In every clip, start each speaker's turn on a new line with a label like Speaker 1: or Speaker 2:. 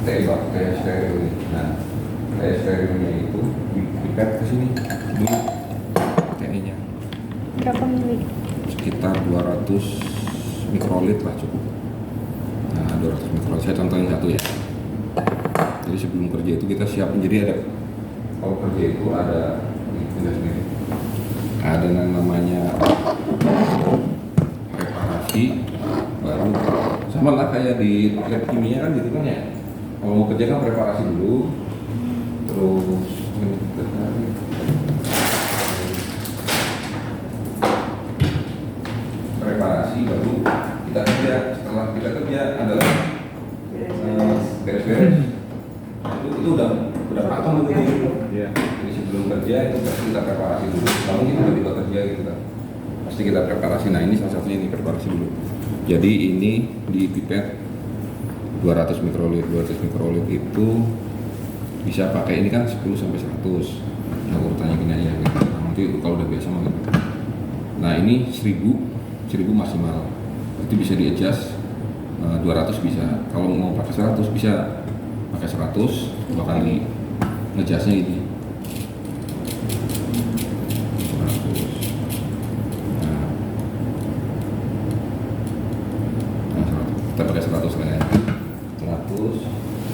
Speaker 1: kayak steril nih. Nah, kayak sterilnya itu dipipet ke sini dulu kayaknya
Speaker 2: Berapa mili?
Speaker 1: sekitar 200 mikrolit lah cukup. Nah, 200 mikrolit saya contohin satu ya. Jadi sebelum kerja itu kita siapin, jadi ada, kalau kerja itu ada sendiri, ada yang namanya reparasi, baru sama lah kayak di lab kimia kan gitu kan ya. Kalau mau kerja kan preparasi dulu, terus preparasi baru kita kerja. Setelah kita kerja adalah beres-beres. Itu udah patong gitu. Ya. Jadi sebelum kerja itu pasti kita preparasi dulu. Kalau kita tiba-tiba kerja gitu kan, pasti kita preparasi. Nah ini salah satunya, ini preparasi dulu. Jadi ini di pipet 200 mikrolit. 200 mikrolit itu bisa pakai, ini kan 10 sampai 100. Nah urutannya gini aja gitu. Nah, nanti kalau udah biasa mah gitu. Nah ini 1000 maksimal. Itu bisa di adjust 200 bisa. Kalau mau pakai 100 bisa pakai 100 dua kali. Ngejasnya ini 100. Nah, kita pakai 100 kan ya. 100.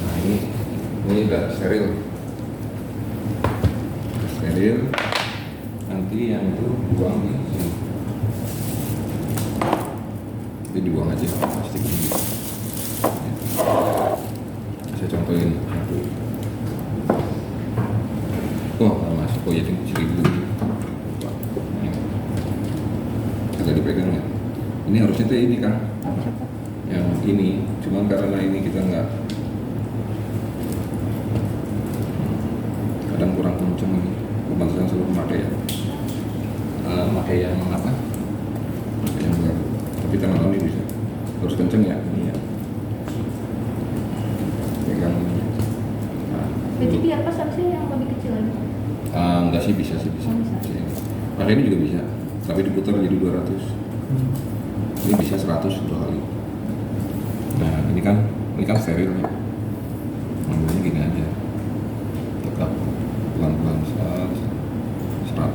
Speaker 1: Nah ini udah steril. Nanti yang itu buang di sini. Itu dibuang aja plastik ini. Saya contohin satu. Oh, masuk. Oh ya, 1000. Agak dipegang ya. Ini harusnya tuh ini kan. Yang ini, cuman karena ini kita nggak, kadang kurang kenceng ini. Kebanyakan selalu memakai ya. Pakai yang apa? Pakai yang baru. Tapi tangan ini bisa. Harus kenceng ya. Ini ya. Pegang ini.
Speaker 2: Jadi biar pas harusnya yang lebih kecil lagi.
Speaker 1: Enggak sih, bisa sih, bisa. Pakai ini juga bisa, tapi diputar jadi 200. Ini bisa 100 dua kali. Nah ini kan steril ya. Ngambilnya gini aja, tetap pelan-pelan 100.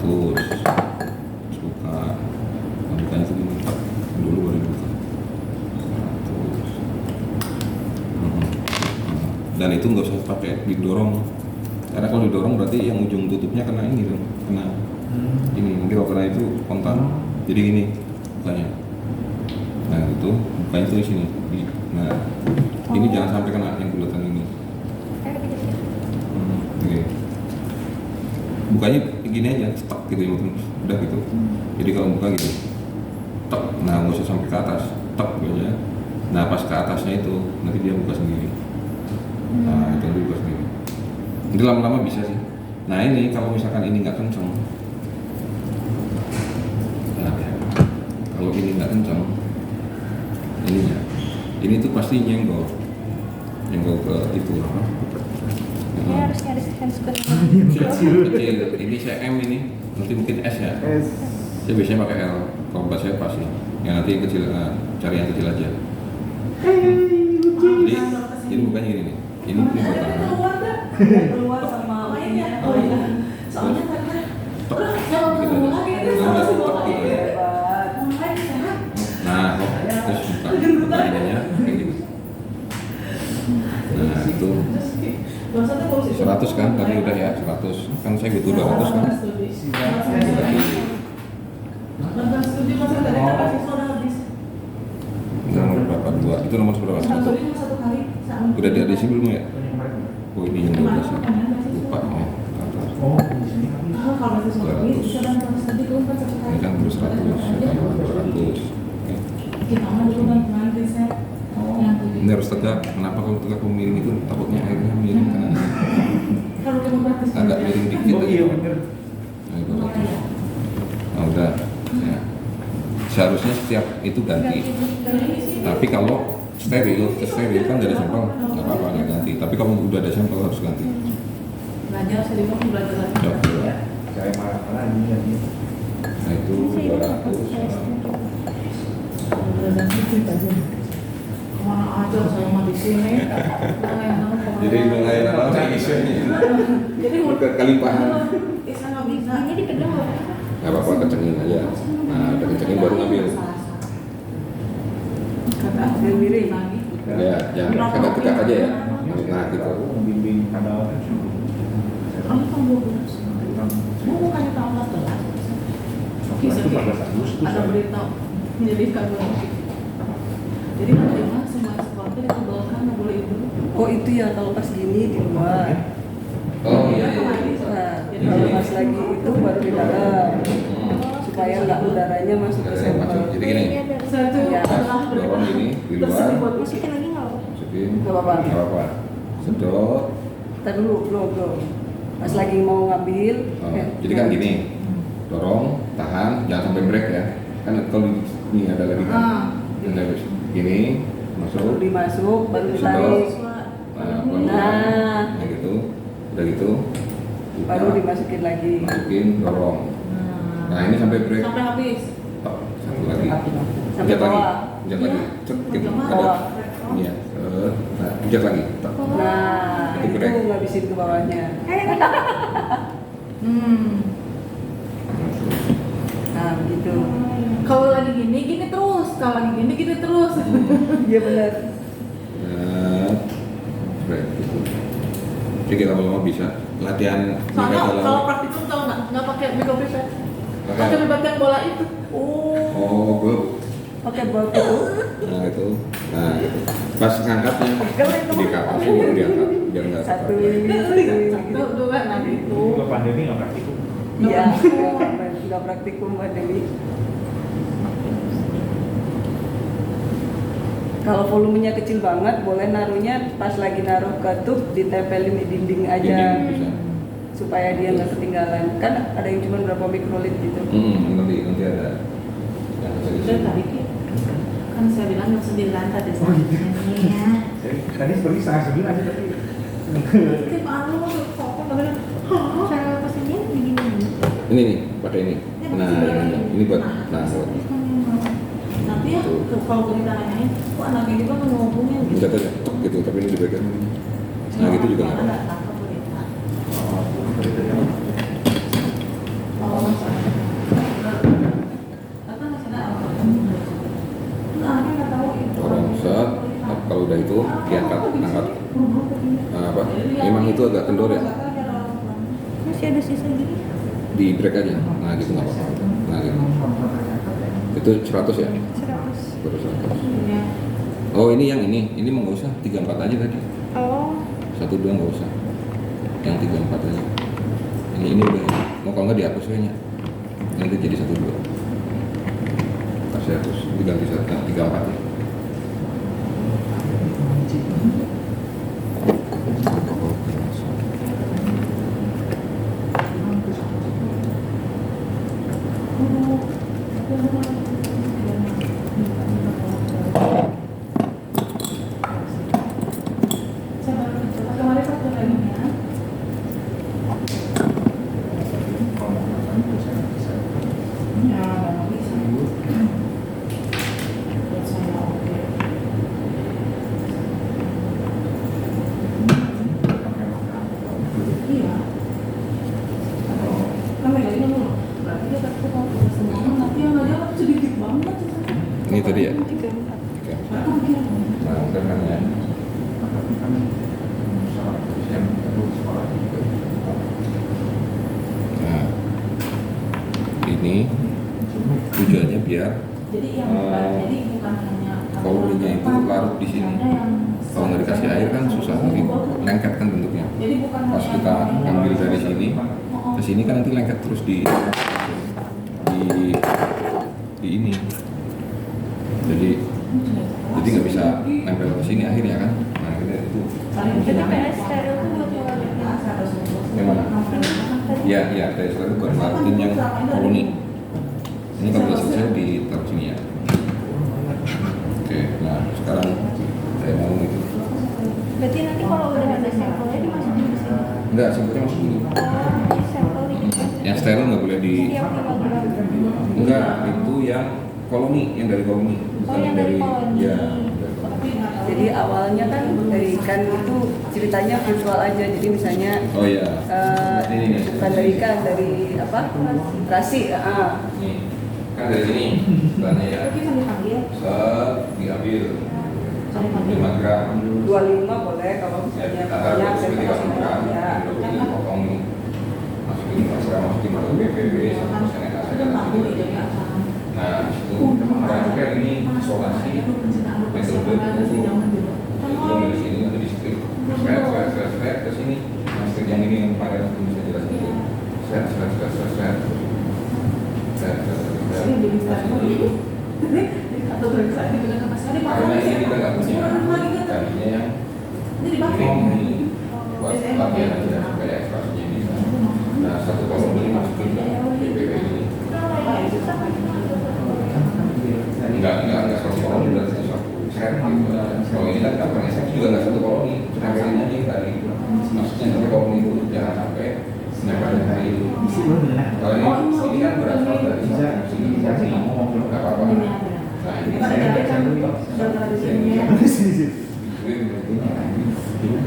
Speaker 1: Terus buka, bukanya itu gini, dulu baru dibuka 100. Dan itu nggak usah pakai didorong, karena kalau didorong berarti yang ujung tutupnya kena ini dong, kena ini. Nanti kalau kena itu kontan, jadi gini bukanya. Nah itu bukanya tuh di sini. Nah ini jangan sampai kena yang bulatan ini. Oke. Bukanya gini aja, stuck gitu ya, udah gitu. Jadi kalau buka gitu, tek. Nah nggak usah sampai ke atas, tek aja. Nah pas ke atasnya itu nanti dia buka sendiri. Nah itu buka sendiri. Nanti lama-lama bisa sih. Nah ini kalau misalkan ini nggak kenceng, nah, kalau ini nggak kenceng, ininya, ini tuh pasti nyenggol ke itu apa?
Speaker 2: Ini harus nyari handscoot.
Speaker 1: Kecil. Ini saya M ini, nanti mungkin S ya. Saya biasanya pakai L. Kalau buat saya pasti. Yang nanti yang kecil, cari yang kecil aja. Jadi bukannya gini nih. Ini buat
Speaker 3: keluar sama lainnya. Oh iya. Soalnya karena
Speaker 1: nah, terus buka ininya kayak gitu. Nah, itu 100 kan, tadi udah ya 100. Kan saya butuh 200 kan. Nomor berapa? 2. Itu nomor berapa? 1. Udah diadisi belum ya? Oh ini yang 12 ya. Lupa ya.
Speaker 3: Kalau itu
Speaker 1: 200. Ini kan terus 100. 200.
Speaker 3: gimana dulu kan kemarin riset yang
Speaker 1: Ini harus tegak. Kenapa kalau tegak miring itu takutnya airnya miring kan?
Speaker 3: kalau demokratis
Speaker 1: Agak miring dikit.
Speaker 4: Oh iya bener.
Speaker 1: Nah, 200. Nah udah. Ya. Seharusnya setiap itu ganti. Tapi kalau steril kan dari sampel nggak apa-apa nggak ganti. Tapi kalau udah ada sampel harus ganti.
Speaker 3: belajar sedikit belajar lagi
Speaker 1: Ya.
Speaker 4: Saya marah ini ya.
Speaker 1: Nah itu 200.
Speaker 3: belajar sedikit aja kemana aja saya mah di sini. Nah, yang
Speaker 1: Jadi nelayan apa isunya?
Speaker 3: Jadi
Speaker 1: Kelimpahan.
Speaker 3: Isa nggak bisa.
Speaker 2: Ini dipegang nggak apa-apa.
Speaker 1: Nggak apa-apa, kencengin aja. Nah, udah kencengin baru ngambil.
Speaker 3: Kata miring lagi.
Speaker 1: Ya, jangan agak tegak aja ya. Nah, gitu.
Speaker 4: Membimbing kadal kan.
Speaker 3: Kamu tahun 12. Mau bukannya tahun 14? Oke,
Speaker 4: Itu 14 Agustus.
Speaker 3: ada berita menjadi kabar. Jadi nanti mah semua sekolah itu dikumpulkan nggak boleh itu.
Speaker 5: Oh itu ya kalau pas gini di luar.
Speaker 1: Oh iya.
Speaker 5: Nah, kalau pas lagi itu baru di dalam supaya nggak udaranya masuk ke
Speaker 1: Masuk.
Speaker 5: sampel.
Speaker 1: Jadi gini.
Speaker 3: Satu
Speaker 5: Ya.
Speaker 3: setelah
Speaker 1: Dorong gini di luar.
Speaker 2: Masukin lagi nggak apa-apa.
Speaker 1: Masukin.
Speaker 5: Nggak apa-apa.
Speaker 1: Nggak apa-apa. Sedot.
Speaker 5: Ntar dulu, belum. Pas lagi mau ngambil.
Speaker 1: Oh, jadi kan gini. Dorong, tahan, jangan sampai break ya. Kan kalau ini ada lagi kan. Yang harus gini,
Speaker 5: Baru
Speaker 1: masuk.
Speaker 5: dimasuk, baru
Speaker 1: Sedot.
Speaker 5: ditarik.
Speaker 1: Nah, nah gitu. Udah gitu. buka,
Speaker 5: Baru dimasukin lagi.
Speaker 1: masukin, dorong. Nah, ini sampai break.
Speaker 3: sampai habis.
Speaker 1: Oh, satu lagi.
Speaker 5: Sampai
Speaker 1: Pijat lagi.
Speaker 5: bawah.
Speaker 1: Pijat lagi. Cet, gitu. Ada.
Speaker 5: Bawah.
Speaker 1: Ini ya. Nah, pijat lagi. Tak.
Speaker 5: Nah,
Speaker 1: Itu
Speaker 5: itu
Speaker 1: break.
Speaker 5: ngabisin ke bawahnya. Nah, begitu.
Speaker 3: Kalau lagi gini terus, kalau lagi gini terus.
Speaker 5: Iya benar.
Speaker 1: Nah, break gitu. Jadi kita lama-lama bisa latihan
Speaker 3: Soalnya
Speaker 1: dalam.
Speaker 3: kalau praktikum tau nggak pakai microfiber,
Speaker 1: Pakai.
Speaker 3: pakai memegang bola itu.
Speaker 1: Oh, gue.
Speaker 5: Oke, buat itu.
Speaker 1: Nah itu. Nah gitu. Pas ngangkatnya di kapal sih baru diangkat biar nggak
Speaker 5: Satu
Speaker 1: ketat.
Speaker 5: ini, satu ini.
Speaker 3: Tuh, nah gitu.
Speaker 4: Kalau pandemi nggak praktikum.
Speaker 5: Iya, nggak praktikum Mbak Dewi. Kalau volumenya kecil banget, boleh naruhnya pas lagi naruh ke tub ditempelin di dinding aja
Speaker 1: Dinding bisa.
Speaker 5: supaya dia nggak ketinggalan. Kan ada yang cuma berapa mikrolit gitu.
Speaker 1: Nanti ada. Yang bisa di
Speaker 3: Dan
Speaker 1: sini.
Speaker 3: tadi kan saya bilang yang 9 tadi.
Speaker 4: Oh, gitu.
Speaker 3: Ini ya.
Speaker 4: Tadi seperti setengah 9 aja tapi.
Speaker 3: Kayak malu, kok nggak ada.
Speaker 2: Cara pasangnya begini.
Speaker 1: Ini nih, pakai ini. Nah, ini buat nah.
Speaker 3: Nanti ya, kalau kita nanyain, kok anak ini kan ngomongnya
Speaker 1: Bisa aja, gitu. Tapi ini dipegang. Nah, gitu juga nggak apa-apa.
Speaker 3: Ada tangkap berita.
Speaker 4: Oh,
Speaker 3: Oh, apa nggak sadar apa? Anaknya nggak tahu itu.
Speaker 1: Dorong set. Nah, kalau udah itu diangkat, angkat. Nah, apa? Memang itu agak kendor ya.
Speaker 2: Masih ada sisa gini.
Speaker 1: Di break aja. Nah, gitu nggak apa-apa. Nah, gitu. Itu 100 ya?
Speaker 2: 100.
Speaker 1: Baru 100.
Speaker 3: Iya.
Speaker 1: Oh, ini yang ini mau nggak usah 34 aja tadi.
Speaker 2: Oh.
Speaker 1: 1 2 nggak usah. Yang 34 aja. Ini udah. Mau kalau nggak dihapus kayaknya. Nanti jadi 1 2. Kasih hapus. Diganti 34 ya.
Speaker 3: Kemarin satu lagi ya. Ya, nggak bisa. Buat saya oke. Iya. Kan megangnya dulu. Berarti dia takut kalau udah semua nanti yang nggak jalan sedikit banget.
Speaker 1: Ini tadi ya.
Speaker 2: 34.
Speaker 1: Oke.
Speaker 3: Aku pikir.
Speaker 1: Nah, udah kan ya. Nah, ini tujuannya biar
Speaker 3: Jadi yang jadi bukan hanya
Speaker 1: volumenya itu larut di sini. Kalau nggak dikasih air kan susah, nanti lengket kan bentuknya.
Speaker 3: Jadi bukan
Speaker 1: Pas
Speaker 3: hanya
Speaker 1: kita ambil dari sini ke sini kan nanti lengket terus di ini. Jadi nggak bisa nempel ke sini akhirnya kan. Nah, akhirnya itu
Speaker 2: Tapi PS steril tuh buat ngeluarin.
Speaker 1: yang mana? Ya, kayak sekarang buat ngelakuin yang koloni. Ini kalau udah selesai ditaruh sini ya. Oke, nah sekarang saya mau itu.
Speaker 2: Berarti nanti kalau udah ada sampelnya dimasukin ke sini.
Speaker 1: Enggak, sebetulnya masuk dulu.
Speaker 2: Oh, sampel ini.
Speaker 1: Yang steril nggak boleh di.
Speaker 2: Setiap 5 gram.
Speaker 1: Enggak, itu yang koloni, yang dari koloni.
Speaker 2: Oh, yang dari koloni.
Speaker 1: Ya.
Speaker 3: Tapi nggak
Speaker 5: Jadi awalnya kan dari ikan itu ceritanya virtual aja. Jadi misalnya
Speaker 1: Oh iya. Ini nih.
Speaker 5: bukan dari ikan, dari apa? Rasi.
Speaker 1: Nih, kan dari sini bahannya ya.
Speaker 2: Tapi kan dipanggil.
Speaker 1: Set, diambil 5 gram.
Speaker 5: 25 boleh kalau
Speaker 1: Ya,
Speaker 5: misalnya
Speaker 1: kita
Speaker 5: banyak
Speaker 1: taruh
Speaker 5: saya
Speaker 1: 30
Speaker 5: kasih
Speaker 1: gram.
Speaker 5: ya.
Speaker 1: Ini potong nih. Masukin pasir, masukin masuk BPB, sama seneta saya kan. Nah, itu terakhir ini isolasi metode belum dari sini nanti di strip strip ke sini. Nah, strip yang ini yang kemarin aku bisa jelasin dulu. Strip. Karena ini kita nggak punya, tadinya yang ini buat bagian aja supaya eksprasinya bisa. Nah, satu kolom ini masukin ke BPB ini. Enggak satu kolom berarti satu set gitu. Kalau ini kan kapan set juga nggak satu kolom nih, nempelnya nih tadi. Maksudnya satu kolom itu jangan sampai nempelnya kayak itu. Kalau ini kan berasal dari sini nggak apa-apa. Nah ini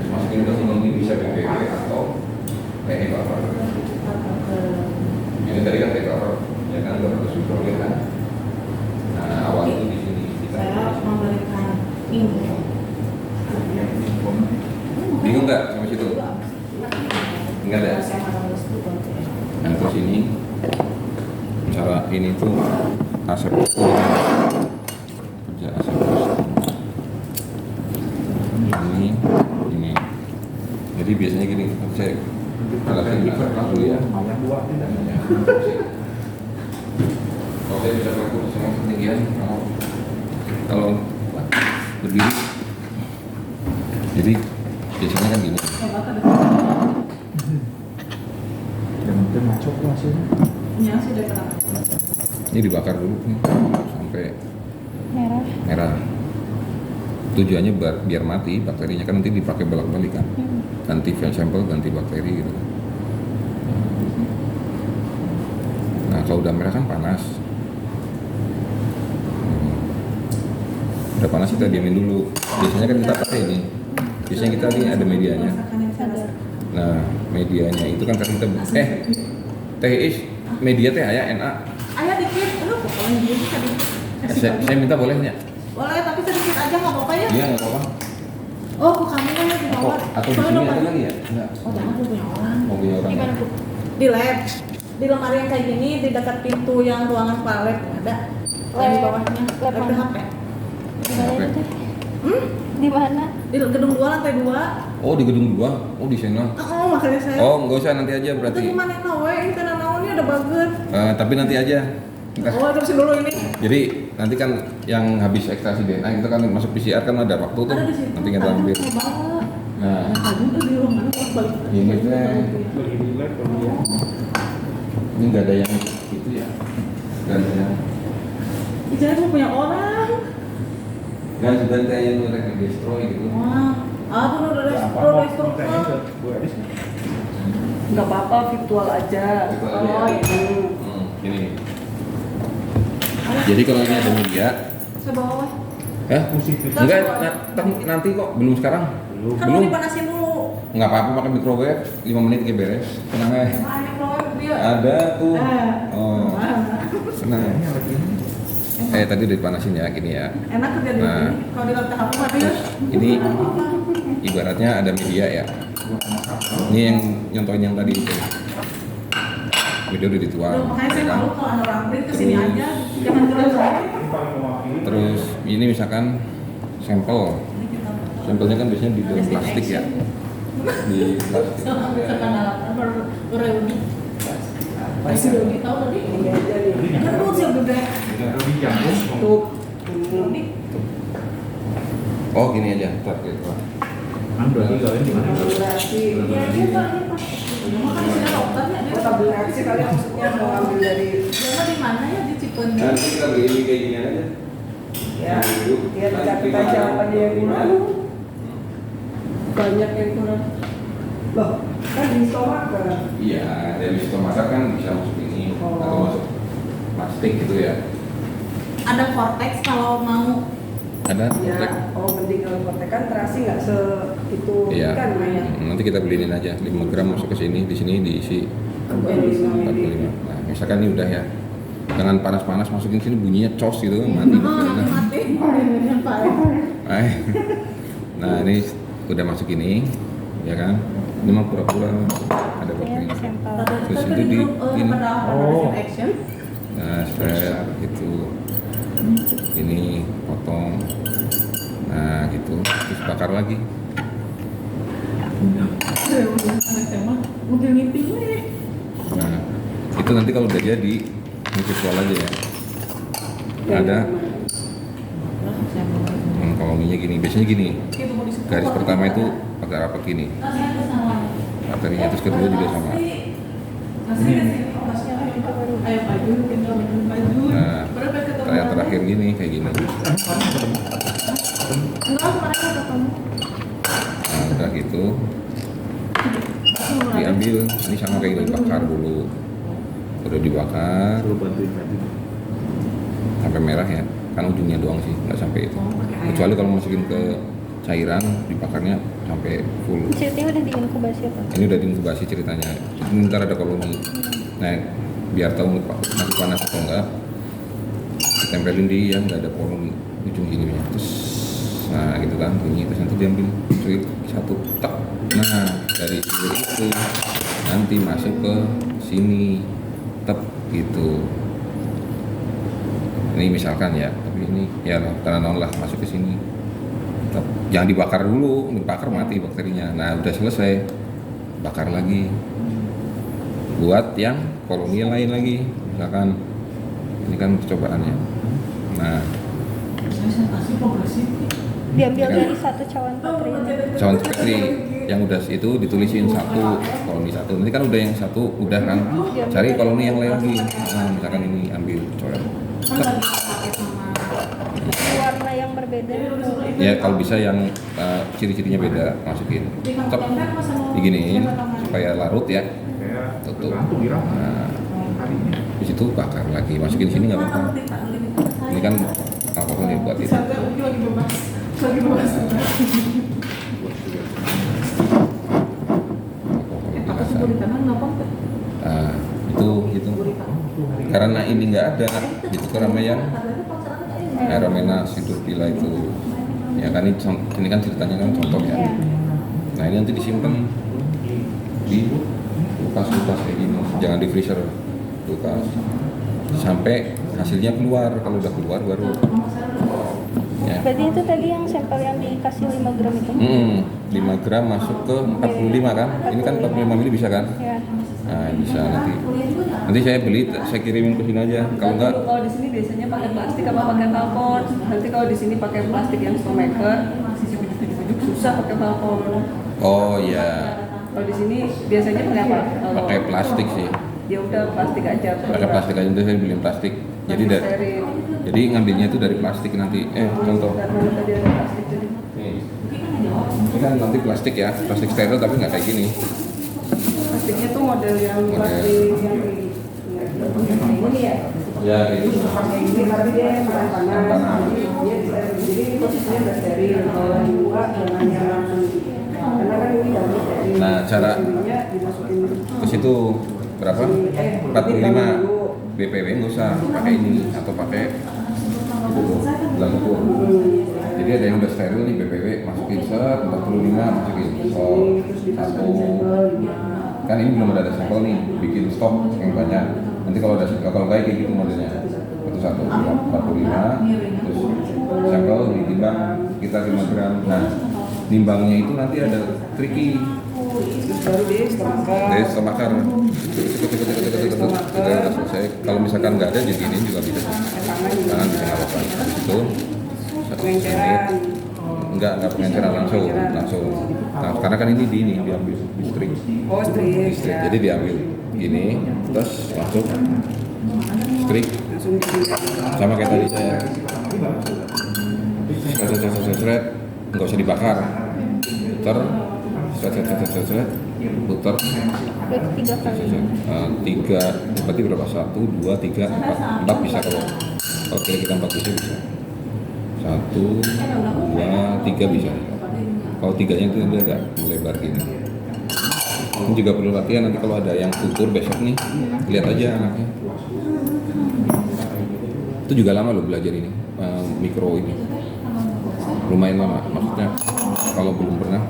Speaker 1: masukin ke sini ini bisa BPB atau teknik cover. Ini tadi kan teknik cover, ya kan 200 mikrogram kan. Nah awal itu di sini kita.
Speaker 2: Saya memberikan ini.
Speaker 1: Bingung nggak sama situ? Enggak ada. Nah terus ini cara ini tuh asap kerja asap ini. Jadi biasanya gini, saya alasin asap dulu ya. Kalau saya bisa lakukan sama ketinggian, kalau berdiri, jadi biasanya kan gini.
Speaker 4: Yang penting macok tuh hasilnya.
Speaker 1: Ini dibakar dulu nih sampai merah. Tujuannya biar mati bakterinya, kan nanti dipakai bolak-balik kan. Ganti sampel, ganti bakteri gitu. Nah kalau udah merah kan panas. Udah panas kita diamin dulu. Biasanya kan kita pakai ini. Biasanya kita ini ada medianya. Nah medianya itu kan kita teh is media teh ya NA.
Speaker 3: Ayah dikit, lu pokoknya dia bisa
Speaker 1: Saya minta boleh nggak?
Speaker 3: boleh, tapi sedikit aja nggak apa-apa ya.
Speaker 1: Iya nggak apa-apa.
Speaker 3: Oh, kok kamu kan lagi bawa?
Speaker 1: Atau di sini ada lagi ya? Enggak.
Speaker 3: Oh, jangan, gue punya orang.
Speaker 1: Mau punya orang.
Speaker 2: Gimana, Bu?
Speaker 3: Di lab, di lemari yang kayak gini, di dekat pintu yang ruangan palet ada. Yang di bawahnya,
Speaker 2: Lab
Speaker 3: lab
Speaker 2: mana?
Speaker 3: HP.
Speaker 2: Di mana itu teh?
Speaker 3: Hmm?
Speaker 2: Di mana?
Speaker 3: Di gedung 2 lantai 2.
Speaker 1: Oh di gedung 2? Oh di sana.
Speaker 3: Oh, makanya saya.
Speaker 1: Oh nggak usah, nanti aja
Speaker 3: Itu
Speaker 1: berarti.
Speaker 3: gimana nawe? Ini kan naonnya ada bager.
Speaker 1: Tapi nanti aja. Ntar.
Speaker 3: Oh, terusin dulu ini.
Speaker 1: Jadi nanti kan yang habis ekstraksi DNA itu kan masuk PCR kan ada waktu tuh.
Speaker 3: Ada di situ.
Speaker 1: Nanti kita ambil.
Speaker 3: Saya bawa.
Speaker 1: Nah
Speaker 3: Tadi udah di ruangan balik.
Speaker 1: ini teh
Speaker 4: Lagi di lab kalau dia.
Speaker 1: ini nggak ada yang itu ya. Nggak ada yang.
Speaker 3: Jadi mau punya orang.
Speaker 1: Nggak sudah kayak yang udah destroy gitu.
Speaker 3: Wah, aku udah
Speaker 4: Ya, apa
Speaker 3: udah
Speaker 4: mau
Speaker 3: struktur.
Speaker 4: tanya ke Bu Adis?
Speaker 5: Nggak apa-apa virtual aja.
Speaker 1: Virtual aja
Speaker 5: Oh
Speaker 1: ya.
Speaker 5: itu.
Speaker 1: Ini. Jadi kalau ini ada media,
Speaker 3: Saya bawa.
Speaker 4: Positif.
Speaker 1: enggak nanti kok belum sekarang.
Speaker 3: Kan mau dipanasin dulu.
Speaker 1: Nggak apa-apa pakai microwave 5 menit kayak beres. Tenang aja.
Speaker 3: Nah, microwave dia.
Speaker 1: Ada tuh.
Speaker 3: Eh.
Speaker 1: Oh, tenang.
Speaker 4: Ini lagi ini.
Speaker 1: Tadi udah dipanasin ya, gini ya.
Speaker 3: Enak kerja di
Speaker 1: Nah.
Speaker 3: sini. Kalau di lantai aku mati ya.
Speaker 1: Ini ibaratnya ada media ya. Ini yang nyontohin yang tadi itu. Media udah dituang.
Speaker 3: Loh, makanya saya
Speaker 1: ya kan?
Speaker 3: malu kalau ada orang beli kesini
Speaker 1: Terus.
Speaker 3: aja. Jangan keren saya.
Speaker 4: Ini paling mewakili.
Speaker 1: Terus ini misalkan sampel. Sampelnya kan biasanya di dalam plastik ya. Di plastik.
Speaker 3: Masih udah tahu tadi.
Speaker 5: Ini aja nih.
Speaker 3: Kan lu sih udah.
Speaker 4: Kalau dicampur,
Speaker 5: Tuh. Ini.
Speaker 1: Oh gini aja. Ntar gitu.
Speaker 4: kan berarti kalian di mana?
Speaker 5: Tabulasi.
Speaker 3: Iya, iya, Pak. Iya, Pak. Makanya saya dokternya dia.
Speaker 5: Oh, tabulasi kalian maksudnya mau ambil dari
Speaker 3: Jangan di mana ya di Cipendi.
Speaker 1: Nanti kita begini kayak gini aja.
Speaker 5: ya biar dicatat aja apa dia yang kurang. Banyak yang kurang. Loh, kan di stomak kan?
Speaker 1: Iya, dari stomasak kan bisa masuk ini
Speaker 5: Oh.
Speaker 1: atau masuk plastik gitu ya.
Speaker 3: Ada vortex kalau mau
Speaker 1: Ada Vortex.
Speaker 5: Ya, mending kalau Vortex kan terasi nggak segitu
Speaker 1: Iya.
Speaker 5: kan mainnya.
Speaker 1: Nanti kita beliin aja 5 gram masuk ke sini, di sini diisi
Speaker 5: 45 mili.
Speaker 1: 45. Nah, misalkan ini udah ya. Jangan panas-panas masukin sini bunyinya cos gitu mati. Nah, nah ini udah masuk ini, ya kan? Ini mah pura-pura ada
Speaker 2: Ini
Speaker 1: baterainya.
Speaker 2: sampel.
Speaker 1: Terus itu di ini.
Speaker 3: Oh. Action.
Speaker 1: Nah, saya gitu. Ini potong. Nah, gitu. Terus bakar lagi.
Speaker 3: Anak SMA mobil ngiting nih.
Speaker 1: Nah, itu nanti kalau udah jadi ini visual aja ya. Ada koloninya gini. Biasanya gini. Garis pertama itu pakai rapat gini. Baterinya terus kedua juga sama.
Speaker 3: Ayo maju, kita maju.
Speaker 1: Nah, yang terakhir gini kayak gini.
Speaker 2: Enggak, kemarin kata kamu.
Speaker 1: Nah, udah gitu diambil. Ini sama kayak gitu, dibakar dulu. Udah dibakar
Speaker 4: Suruh bantuin tadi.
Speaker 1: sampai merah ya. Kan ujungnya doang sih, nggak sampai itu. Kecuali kalau masukin ke cairan, dibakarnya sampai full.
Speaker 2: Ceritanya udah diinkubasi apa?
Speaker 1: Ini udah diinkubasi ceritanya. Ini ntar ada koloni. Nah, biar tahu masih panas atau enggak, ditempelin di yang nggak ada koloni ujung gini ya. Terus, nah gitu kan bunyi. Terus nanti diambil sulit satu tak. Nah dari sulit itu nanti masuk ke sini, tep gitu. Ini misalkan ya, tapi ini ya non lah masuk ke sini. Tep. Jangan dibakar dulu, dibakar mati bakterinya. Nah udah selesai, bakar lagi. Buat yang koloni yang lain lagi, misalkan ini kan percobaannya. Nah,
Speaker 2: Diambil
Speaker 1: Kan?
Speaker 2: dari satu cawan baterai.
Speaker 1: cawan bakteri yang udah itu ditulisin satu koloni satu. Nanti kan udah yang satu udah kan, cari koloni yang lain lagi. Nah, misalkan ini ambil coret. Tep.
Speaker 2: Warna yang berbeda.
Speaker 1: Ya kalau bisa yang ciri-cirinya beda masukin. Tep. Diginiin supaya larut ya.
Speaker 4: Kayak
Speaker 1: Tutup.
Speaker 4: tergantung Ira.
Speaker 1: Nah,
Speaker 4: Harinya.
Speaker 1: di situ bakar lagi. Masukin sini nggak apa-apa. Ini kan alkohol yang buat itu.
Speaker 3: Lagi bebas. Lagi bebas.
Speaker 1: Alkohol
Speaker 3: Apa sih
Speaker 1: biasa.
Speaker 3: di kanan ngapa?
Speaker 1: Nah, itu karena ini nggak ada itu keramaian Aeromena Sidurpila itu ya kan ini kan ceritanya kan contoh ya.
Speaker 2: Ya.
Speaker 1: Nah ini nanti disimpan di kulkas kayak gini, jangan di freezer, kulkas sampai hasilnya keluar. Kalau udah keluar baru ya.
Speaker 2: Berarti itu tadi yang sampel yang dikasih 5 gram itu?
Speaker 1: 5 gram masuk ke 45 kan, ini kan 45 mili bisa kan.
Speaker 2: Ya.
Speaker 1: Nah bisa nanti saya beli, saya kirimin ke sini aja. Kalau enggak
Speaker 5: Kalau di sini biasanya pakai plastik apa pakai telepon. Nanti kalau di sini pakai plastik yang snowmaker, susah pakai telepon.
Speaker 1: oh ya
Speaker 5: Kalau di sini biasanya pakai apa? Kalau
Speaker 1: pakai plastik sih.
Speaker 5: ya udah plastik aja.
Speaker 1: Pakai plastik aja, udah saya beliin plastik. Jadi
Speaker 5: steril.
Speaker 1: jadi ngambilnya itu dari plastik nanti. Contoh.
Speaker 5: Karena tadi ada plastik jadi.
Speaker 1: Nih. Ini kan nanti plastik ya, plastik steril tapi nggak kayak gini.
Speaker 5: Plastiknya tuh model yang
Speaker 1: Model.
Speaker 5: plastik yang ini ya.
Speaker 1: Ya kayak gitu.
Speaker 5: Kayak gini tapi dia yang tahan
Speaker 1: Tahan panas.
Speaker 5: panas. Dia steril. Jadi ini posisinya udah steril. Kalau yang buka jangan yang langsung. Karena kan ini udah steril.
Speaker 1: Nah, cara
Speaker 5: Ininya dimasukin
Speaker 1: Ke situ berapa? 45 BPW nggak usah pakai ini atau pakai itu dalam ukur. Jadi ada yang udah steril nih BPW masukin set 45 masukin stok satu. Kan ini belum ada sampel nih, bikin stok yang banyak. Nanti kalau ada kalau kayak gitu modelnya satu 45 terus sampel ditimbang sekitar 5 gram. Nah nimbangnya itu nanti ada tricky.
Speaker 5: terus baru di stomaker.
Speaker 1: Dari stomaker kita udah selesai. Kalau misalkan nggak ada jadi ini juga bisa tangan bisa nggak apa-apa. Habis itu 1 menit nggak pengenceran langsung. Nah, karena kan ini diambil di string.
Speaker 5: Oh, strip. Ya.
Speaker 1: Jadi diambil gini terus masuk string
Speaker 5: Langsung di
Speaker 1: sama kayak tadi saya seret nggak usah dibakar, putar seret putar
Speaker 2: Berarti 3 kali.
Speaker 1: tiga berarti berapa? 1, 2, 3, 4 bisa kalau kira kita 4 bisa 1, 2, 3 bisa. Kalau 3-nya itu dia agak melebar gini. Ini juga perlu latihan, nanti kalau ada yang tutur besok nih, lihat aja anaknya. Itu juga lama loh belajar ini, mikro ini. Lumayan lama, maksudnya kalau belum pernah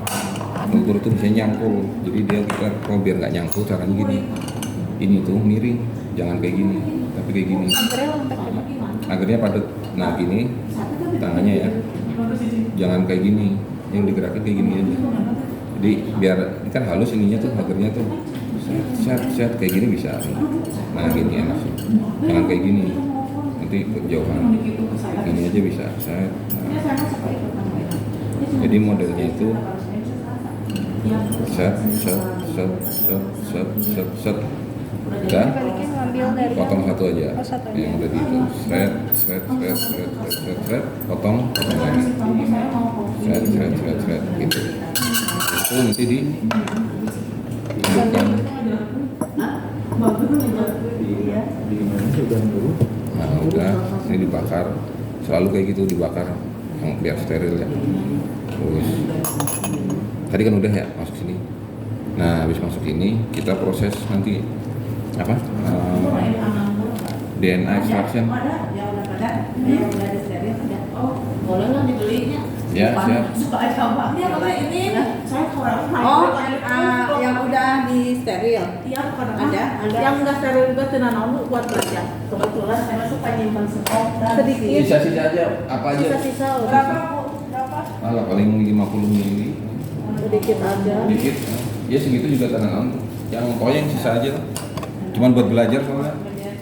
Speaker 1: tutur itu bisa nyangkul. Jadi dia kita kalau biar nggak nyangkul caranya gini. Ini tuh miring, jangan kayak gini, tapi kayak gini. Agarnya padat. Nah gini, tangannya ya, jangan kayak gini. Yang digerakin kayak gini aja. Jadi biar ini kan halus ininya tuh, agarnya tuh set kayak gini bisa. Nah gini enak sih. Jangan kayak gini, nanti kejauhan. Ini aja bisa set. Nah. Jadi modelnya itu set. Dan
Speaker 2: Baliknya ngambil dari
Speaker 1: potong satu aja.
Speaker 2: Oh, satu aja.
Speaker 1: Yang udah di itu set, potong lagi. Set gitu. Itu nanti di bukan. Nah udah, ini dibakar. Selalu kayak gitu dibakar, yang biar steril ya. Terus tadi kan udah ya masuk sini. Nah habis masuk ini kita proses nanti apa? DNA extraction.
Speaker 3: Boleh lah dibelinya.
Speaker 1: Ya siap.
Speaker 3: Suka coba. Dia kalau ini saya kurang.
Speaker 5: Yang udah di steril.
Speaker 3: Iya,
Speaker 5: Ada.
Speaker 3: Yang enggak steril juga tenan anu buat baca. Kebetulan saya suka nyimpan stok
Speaker 5: Sedikit.
Speaker 1: Sisa-sisa aja, apa aja?
Speaker 2: sisa-sisa.
Speaker 3: Berapa Bu? Berapa?
Speaker 1: Alah paling 50 ml.
Speaker 2: Sedikit aja.
Speaker 1: Dikit. Ya segitu juga tangan yang pokoknya yang sisa aja lah. Cuman buat belajar soalnya.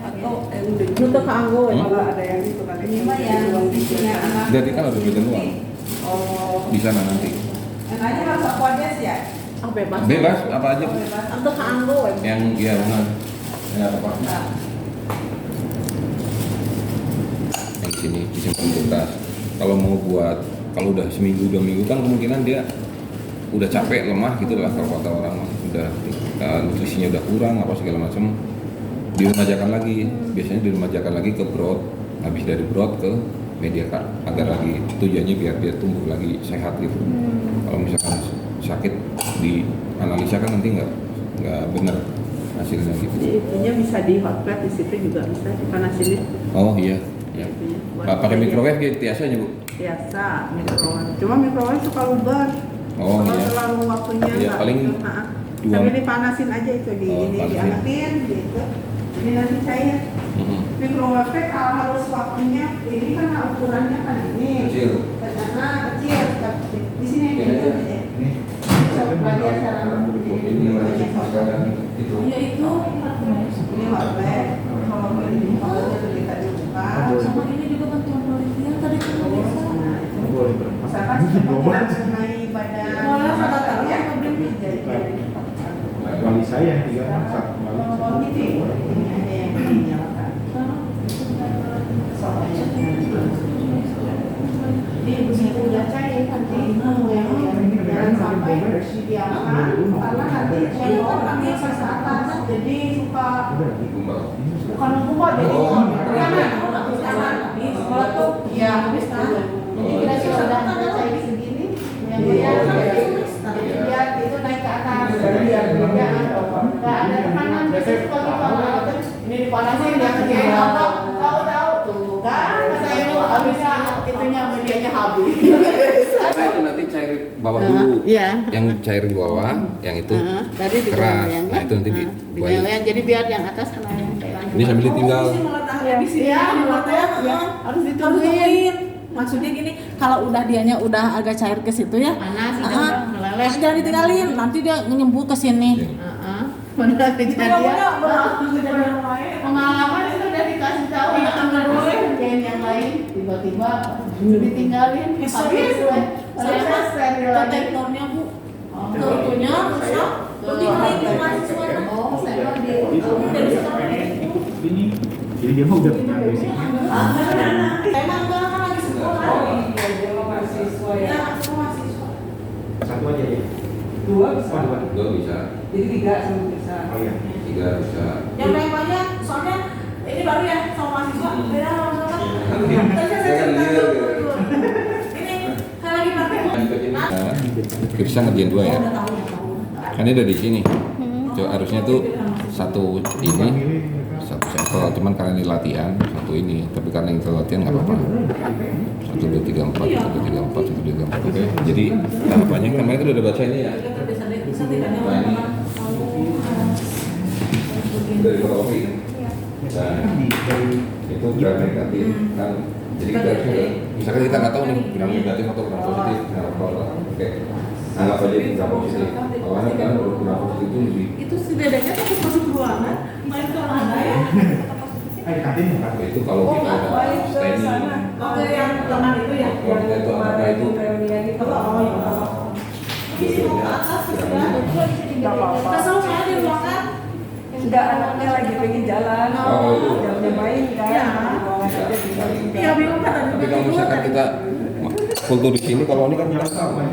Speaker 5: Atau yang udah
Speaker 3: Untuk keanggo ya.
Speaker 5: kalau ada yang itu kan
Speaker 3: Ini mah yang isinya anak.
Speaker 1: Berarti kan ada beda luang
Speaker 5: Oh,
Speaker 1: di sana nanti.
Speaker 5: yang aja harus aku aja sih ya.
Speaker 3: Oh, bebas.
Speaker 1: Bebas apa aja.
Speaker 3: Untuk keanggo ya.
Speaker 1: Yang ya benar. Ya apa? Yang sini disimpan kulkas. Kalau mau buat kalau udah seminggu 2 minggu kan kemungkinan dia udah capek lemah gitu lah kalau kata orang udah nutrisinya udah kurang apa segala macam diremajakan lagi, biasanya diremajakan lagi ke broad, habis dari broad ke media agar lagi tujuannya biar dia tumbuh lagi sehat gitu. Kalau misalkan sakit di analisa kan nanti nggak benar hasilnya gitu.
Speaker 3: Jadi itunya bisa di hot plate di situ juga bisa dipanasin.
Speaker 1: Oh iya, ya. Pakai microwave gitu biasanya Bu.
Speaker 3: Biasa microwave. Cuma microwave suka luber.
Speaker 1: Oh
Speaker 3: Kalau
Speaker 1: iya.
Speaker 3: terlalu waktunya
Speaker 1: Iya,
Speaker 3: nggak
Speaker 1: paling
Speaker 3: gitu.
Speaker 1: dua-
Speaker 3: Sambil dipanasin aja itu di
Speaker 1: Oh,
Speaker 3: ini
Speaker 1: panasin.
Speaker 3: diangetin gitu. Ini nanti cair. Microwave kalau harus waktunya ini kan ukurannya kan ini.
Speaker 1: Kecil.
Speaker 3: Karena kecil. Di sini
Speaker 1: Ini
Speaker 3: gitu
Speaker 1: aja.
Speaker 3: aja.
Speaker 4: Ini
Speaker 3: Bisa belajar cara
Speaker 1: Ini lagi sekarang itu.
Speaker 3: Iya itu. Ini hot plate. Kalau beli kalau beli tadi buka. Sama ini juga bantuan penelitian tadi kan bisa.
Speaker 4: boleh berapa?
Speaker 3: Misalkan mengenai badan ya,
Speaker 4: Wali saya juga masak wali.
Speaker 3: oh gitu ya, ini ada yang dinyalakan. Soalnya ini begitu udah cair nanti yang jangan sampai didiamkan karena nanti cendol nanti ke atas jadi suka bukan kumpul jadi jangan kalau tuh ya habis kan jadi kita sudah cair segini yang dia biar itu naik ke atas biar nggak ada tekanan biasanya kalau ini dipanasin dia kerjain apa tahu tuh kan saya itu habisnya itunya medianya habis.
Speaker 1: Nah itu nanti cair bawah dulu.
Speaker 3: Iya.
Speaker 1: Yang cair di bawah, yang itu
Speaker 3: Tadi
Speaker 1: keras. Nah itu nanti di
Speaker 3: jadi biar yang atas kena yang cairan.
Speaker 1: Ini sambil ditinggal.
Speaker 3: Iya, ya, harus ditungguin. Maksudnya gini, kalau udah dianya udah agak cair ke situ ya, panas, meleleh. Jangan ditinggalin, nanti dia nyembuh ke sini. Benar kejadian. Pengalaman itu udah dikasih tahu kerjain yang lain, tiba-tiba ditinggalin. Habis saya steril lagi. Tektornya Bu, tentunya rusak. Ditinggalin ke mahasiswa. Oh, saya di
Speaker 4: Ini jadi dia mau udah punya basicnya.
Speaker 3: Emang enggak kan lagi sekolah. Dia mahasiswa ya. Mahasiswa.
Speaker 4: Satu aja ya.
Speaker 5: Dua bisa.
Speaker 4: Oh, dua.
Speaker 1: Dua bisa,
Speaker 5: Jadi 3 sama bisa.
Speaker 4: Oh iya.
Speaker 1: 3 bisa.
Speaker 3: Yang lain banyak, soalnya ini baru ya sama mahasiswa. Beda sama
Speaker 1: Nanti saya kan lihat gitu.
Speaker 3: Ini saya lagi pakai.
Speaker 1: Bisa ngerjain 2 ya. Kan ini udah di sini. Harusnya tuh satu ini, satu sampel. Cuman karena ini latihan, satu ini. Tapi karena ini latihan nggak apa-apa. 1, 2, 3, 4, 1, 2, 3, 4, 1, 2, 3, 4. Oke. Jadi tahapannya kan mereka udah baca ini ya. Nah, ini dari fotokopi. Nah, itu gram negatif kan. Jadi kita harusnya, misalkan kita nggak tahu nih gram negatif atau gram positif. Nah, oke. Anggap aja ini gram positif. Awalnya kan gram positif itu lebih.
Speaker 3: Itu si dedeknya takut masuk ruangan, main ke mana ya?
Speaker 4: Kantin bukan?
Speaker 1: Itu kalau kita ada standing.
Speaker 3: Oke, yang teman itu ya.
Speaker 1: Kalau kita itu apa itu?
Speaker 3: Di sini mau ke atas sudah.
Speaker 5: Nggak apa-apa.
Speaker 3: Kesel saya di ruangan.
Speaker 5: Enggak, anaknya lagi pengen jalan.
Speaker 1: Oh, itu.
Speaker 5: Jamnya main kan.
Speaker 3: Iya. Iya, bingung kan ada
Speaker 1: Tapi kalau misalkan kita kultur di sini, kalau ini kan kita tahu.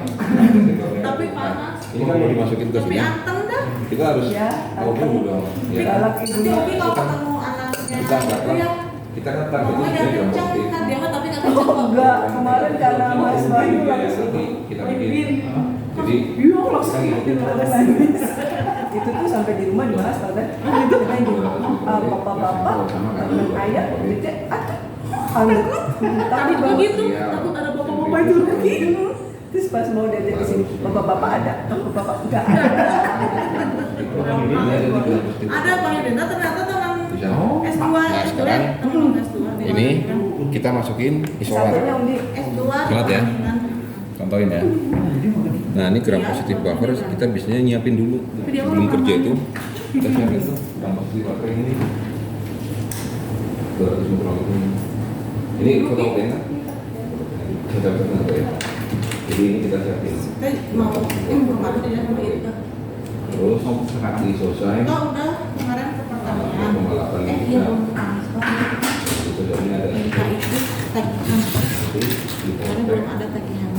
Speaker 3: Tapi panas.
Speaker 1: Ini kan mau dimasukin ke
Speaker 3: Tapi
Speaker 1: sini.
Speaker 3: anteng dah.
Speaker 1: Kita harus
Speaker 5: Ya,
Speaker 1: tahu dulu dong. Ya.
Speaker 5: Galak
Speaker 3: Nanti
Speaker 5: ibunya.
Speaker 3: Opi kalau ketemu anaknya
Speaker 1: Kita nggak
Speaker 3: itu
Speaker 1: kan,
Speaker 3: ya.
Speaker 1: kita kan tahu itu
Speaker 3: Mama
Speaker 1: dia
Speaker 3: jangan
Speaker 1: gram
Speaker 3: kencang
Speaker 1: positif.
Speaker 3: kan dia mah tapi nggak kencang kok.
Speaker 5: Enggak, kemarin karena Mas Bayu langsung
Speaker 1: Nanti kita bikin. Jadi
Speaker 5: iya langsung
Speaker 1: kita ngikutin
Speaker 5: ada nangis. Itu tuh sampai di rumah dibahas tante. Itu kita gini, bapak-bapak, temen ayah, gitu, aduh, tapi
Speaker 3: Takut begitu,
Speaker 1: Iya.
Speaker 3: takut ada bapak-bapak itu lagi.
Speaker 5: Terus pas mau diajak ke sini, bapak-bapak ada, bapak enggak ada.
Speaker 3: Ada Bang Yudenda ternyata teman
Speaker 1: Bisa.
Speaker 3: S2
Speaker 1: Nah,
Speaker 3: S2
Speaker 1: sekarang
Speaker 3: teman S2
Speaker 1: ini kita masukin isolat.
Speaker 5: Satunya Undi.
Speaker 3: S2
Speaker 1: Ingat ya? Contohin ya. Nah ini gram positif buffer kita biasanya nyiapin dulu sebelum kerja itu kita siapin tuh gram positif buffer ini 200 mikron ini fotokopi kan? Saya catat nanti ya. Jadi ini kita siapin.
Speaker 3: Saya mau belum ada dia sama itu.
Speaker 1: Terus sekarang selesai.
Speaker 3: Enggak udah kemarin ke pertanian.
Speaker 1: Pembalapan ini
Speaker 3: Iya
Speaker 1: kita.
Speaker 3: belum
Speaker 1: Itu dari ini ada.
Speaker 3: Minta itu tagihan.
Speaker 1: Nanti di
Speaker 3: Karena belum ada tagihan.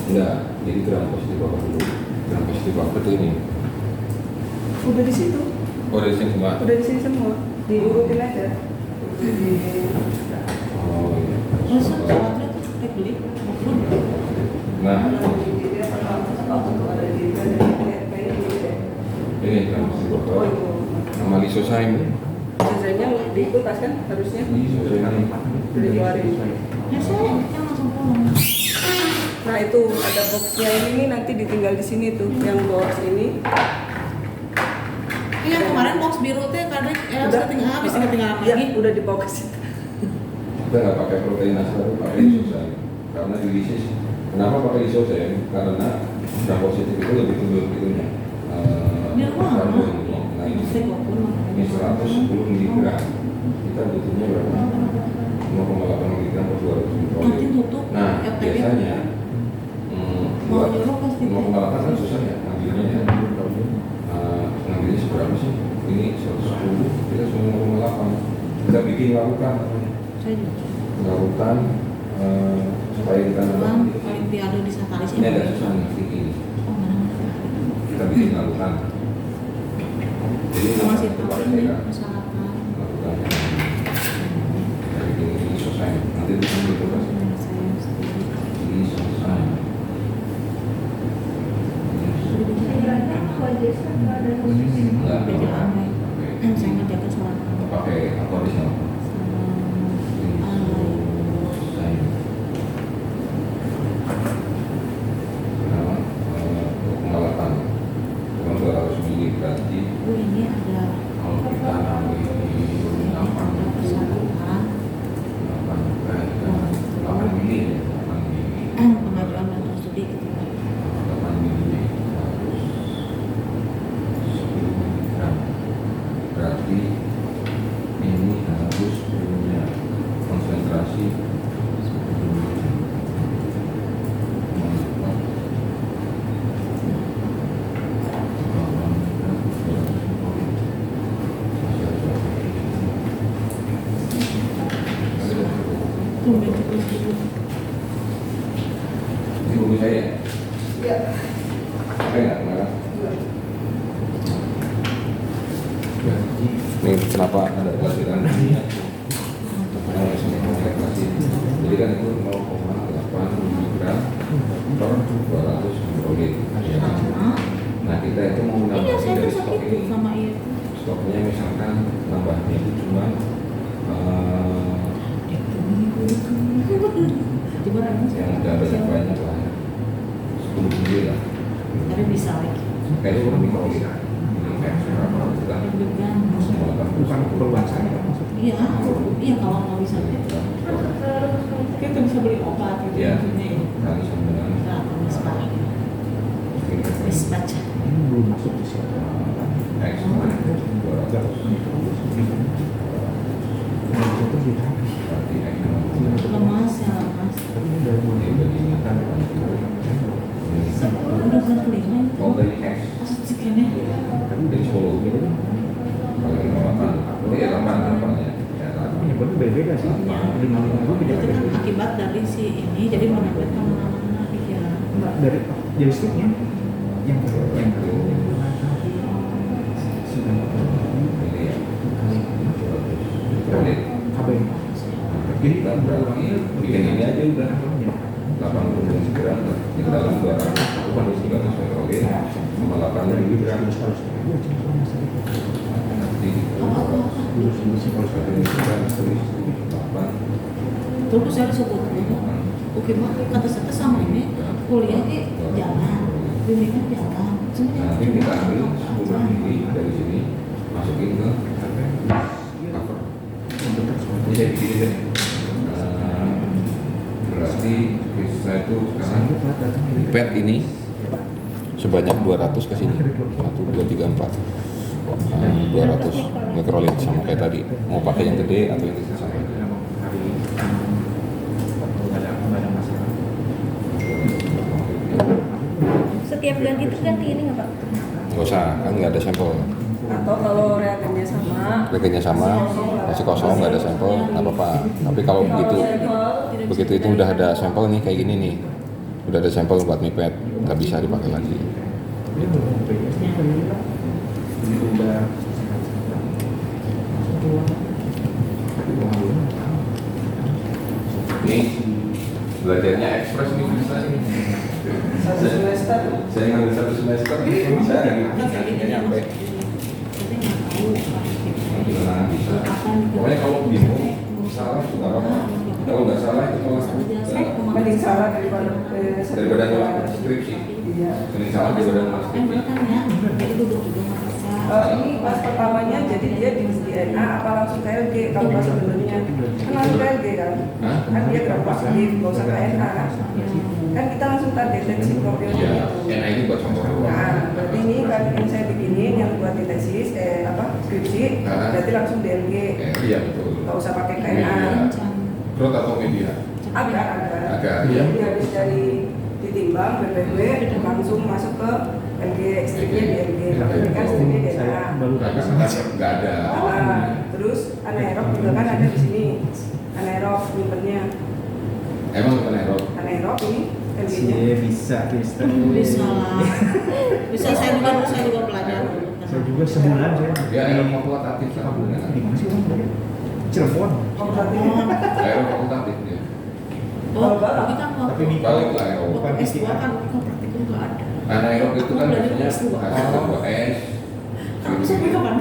Speaker 1: Enggak, jadi gram positif buffer dulu. Gram positif buffer itu ini.
Speaker 5: Udah di situ,
Speaker 1: Oh dari sini semua.
Speaker 5: udah di sini semua, diurutin aja.
Speaker 1: Oh iya.
Speaker 3: Terus cowoknya tuh kayak beli.
Speaker 1: Nah, ini gram positif buffer. Nama lisozyme.
Speaker 5: Sisanya diikutas kan harusnya.
Speaker 1: Lisozyme.
Speaker 5: Udah dikeluarin.
Speaker 3: Ya saya yang langsung pulang.
Speaker 5: Nah itu ada boxnya ini nanti ditinggal di sini tuh, yang box ini.
Speaker 3: Iya kemarin box biru teh kadang ketinggalan habis ketinggalan
Speaker 5: Iya,
Speaker 3: lagi.
Speaker 5: udah dibawa ke situ.
Speaker 1: Kita nggak pakai protein asal, pakai lisozyme. Karena di lisis, kenapa pakai lisozyme? Karena gram positif itu lebih tunduk itunya.
Speaker 3: Di rumah apa?
Speaker 1: Kandungannya. Nah ini,
Speaker 3: Saya kok pun.
Speaker 1: ini 110 mg. Kita butuhnya berapa? 0,8 mg per 200 mikrogram.
Speaker 3: Nanti tutup.
Speaker 1: Nah,
Speaker 3: FTP.
Speaker 1: biasanya
Speaker 3: Mau
Speaker 1: buat
Speaker 3: nyuruh pasti.
Speaker 1: 0,8 kan susah ya ngambilnya ya. Ngambilnya seberapa sih? Ini 110, kita cuma 0,8. Kita bikin larutan namanya.
Speaker 3: Saya juga.
Speaker 1: Larutan supaya kita
Speaker 3: Pulang Olimpiade di Satalis
Speaker 1: ini agak susah nih ini.
Speaker 3: Oh mana?
Speaker 1: Kita bikin larutan. Jadi
Speaker 3: Masih
Speaker 1: kita
Speaker 3: tahu
Speaker 1: pakai
Speaker 3: ini
Speaker 1: kan
Speaker 3: persyaratan.
Speaker 1: larutan. Kita bikin ini selesai. Nanti di sini kita kasih.
Speaker 3: Saya setuju.
Speaker 1: Ini selesai. Enggak,
Speaker 3: Beda
Speaker 1: enggak.
Speaker 3: aneh. Saya ngerjakan sholat.
Speaker 1: Pakai apa di sana? Selesai. Kenapa? Pengalaman. Cuma 200 mili berarti
Speaker 3: Oh ini ada
Speaker 1: kalau kita ngambil di 8
Speaker 3: persyaratan
Speaker 1: 8 mili ya, 8 mili.
Speaker 3: pengajuan dan studi gitu.
Speaker 1: 8 mili harus 10 miligram. Berarti ini harus punya konsentrasi 10 miligram.
Speaker 3: Tumben cukup gitu.
Speaker 1: Ini buku saya ya?
Speaker 5: Iya.
Speaker 1: Pakai nggak kemarin? Ini kenapa ada pelajaran ini? preparasi. Jadi kan itu 0,8 miligram per 200 mikroliter. Ya kan? Nah kita itu mau
Speaker 2: Iya,
Speaker 1: menambah
Speaker 2: saya
Speaker 1: dari
Speaker 2: tuh
Speaker 1: stok
Speaker 2: sakit tuh
Speaker 1: ini.
Speaker 2: sama iya.
Speaker 1: Stoknya misalkan nambahnya itu cuma yang udah banyak lah, 10 mili lah.
Speaker 2: Tapi bisa lagi.
Speaker 1: Kayak itu mikroliter. Kayak berapa kita melakukan
Speaker 4: Bukan keperluan saya maksudnya.
Speaker 2: Iya, iya kalau nggak bisa. Kita bisa beli obat gitu.
Speaker 1: Ya,
Speaker 2: maksudnya.
Speaker 1: kali sambutan.
Speaker 2: Nah, Wis baca.
Speaker 4: Belum masuk di situ.
Speaker 1: X 200.
Speaker 4: Itu kita.
Speaker 1: Berarti X
Speaker 2: Lemas ya, lemas.
Speaker 4: Tapi ini dari mulai ini kan.
Speaker 2: Udah bulan kelima itu.
Speaker 1: Oh dari X
Speaker 2: Maksud sekiannya.
Speaker 1: dari Solo. Kalau di Malang, itu ya lapangan ya. Ya
Speaker 4: Ini benar beda sih. Di mana itu
Speaker 2: Itu
Speaker 4: tidak
Speaker 2: kan
Speaker 4: beda.
Speaker 2: akibat dari si ini, jadi menempel kemana-mana. Iya.
Speaker 4: Enggak dari joysticknya yang
Speaker 1: ini ya. Kredit.
Speaker 4: kabel. Jadi
Speaker 1: Kita berarti bikin ini aja udah 80 gram di dalam 200 bukan 300 mikroliter sama 8.000 gram. Nanti
Speaker 2: Terus saya disebut oke mah kata saya sama ini kuliah jalan, bimbingan jalan.
Speaker 1: nanti kita ambil 10 mili dari sini masukin ke cover. Ini saya bikin deh. Berarti bisa itu sekarang pet ini sebanyak 200 ke sini 1, 2, 3, 4 200 mikroliter sama kayak tadi. Mau pakai yang gede atau yang kecil sama.
Speaker 2: Setiap ganti itu ganti ini nggak Pak?
Speaker 1: Nggak usah, kan nggak ada sampel.
Speaker 5: Atau kalau reagennya sama,
Speaker 1: Reagennya sama, masih kosong, nggak ada sampel, nggak apa-apa. Tapi kalau begitu itu udah ada sampel nih kayak gini nih, udah ada sampel buat mipet, nggak bisa dipakai lagi. Ini belajarnya ekspres nih bisa nih.
Speaker 5: satu semester.
Speaker 1: Saya ngambil 1 semester, saya nggak nyampe. Gimana bisa? Pokoknya kalau bingung, salah juga apa? Kalau nggak salah itu malah
Speaker 5: Mending salah daripada
Speaker 1: daripada ngelakuin skripsi.
Speaker 5: Iya.
Speaker 1: Mending salah daripada ngelakuin skripsi.
Speaker 5: Ini pas pertamanya jadi dia di DNA apa langsung ke LG kalau pas sebenarnya kan langsung ke LG kan
Speaker 1: Hah?
Speaker 5: kan dia gram positif nggak usah ke NA kan kita langsung terdeteksi profilnya
Speaker 1: Ya,
Speaker 5: itu.
Speaker 1: NA itu buat contoh.
Speaker 5: Nah berarti ini kan yang saya bikinin yang buat di tesis skripsi berarti langsung di LG
Speaker 1: Iya betul.
Speaker 5: nggak usah pakai ke
Speaker 1: Media.
Speaker 5: NA
Speaker 1: Growth atau media?
Speaker 5: agak
Speaker 1: Agak,
Speaker 5: jadi
Speaker 1: iya.
Speaker 5: habis dari ditimbang BPW langsung masuk ke LG stripnya di LG kalau ini kan stripnya di
Speaker 4: Saya
Speaker 5: NA.
Speaker 4: baru
Speaker 1: Karena nggak ada.
Speaker 5: Nah, terus anaerob juga kan ada di sini. Anaerob nyimpennya.
Speaker 1: Emang bukan aerob?
Speaker 5: Anaerob ini LG-nya.
Speaker 4: Iya bisa Kristen.
Speaker 2: Bisa lah. Bisa saya juga belajar.
Speaker 4: Saya juga sebulan saya.
Speaker 1: Ya aerob fakultatif lah.
Speaker 4: Di mana sih orang? Cirebon.
Speaker 5: Oh, berarti
Speaker 1: Aerob fakultatif ya.
Speaker 2: Oh, kita mau
Speaker 4: Tapi ini
Speaker 1: Balik lah aerob.
Speaker 4: bukan
Speaker 2: S2 kan praktikum nggak ada.
Speaker 1: Anaerob itu kan biasanya hasil tambah es.
Speaker 2: Kamu sampai kapan?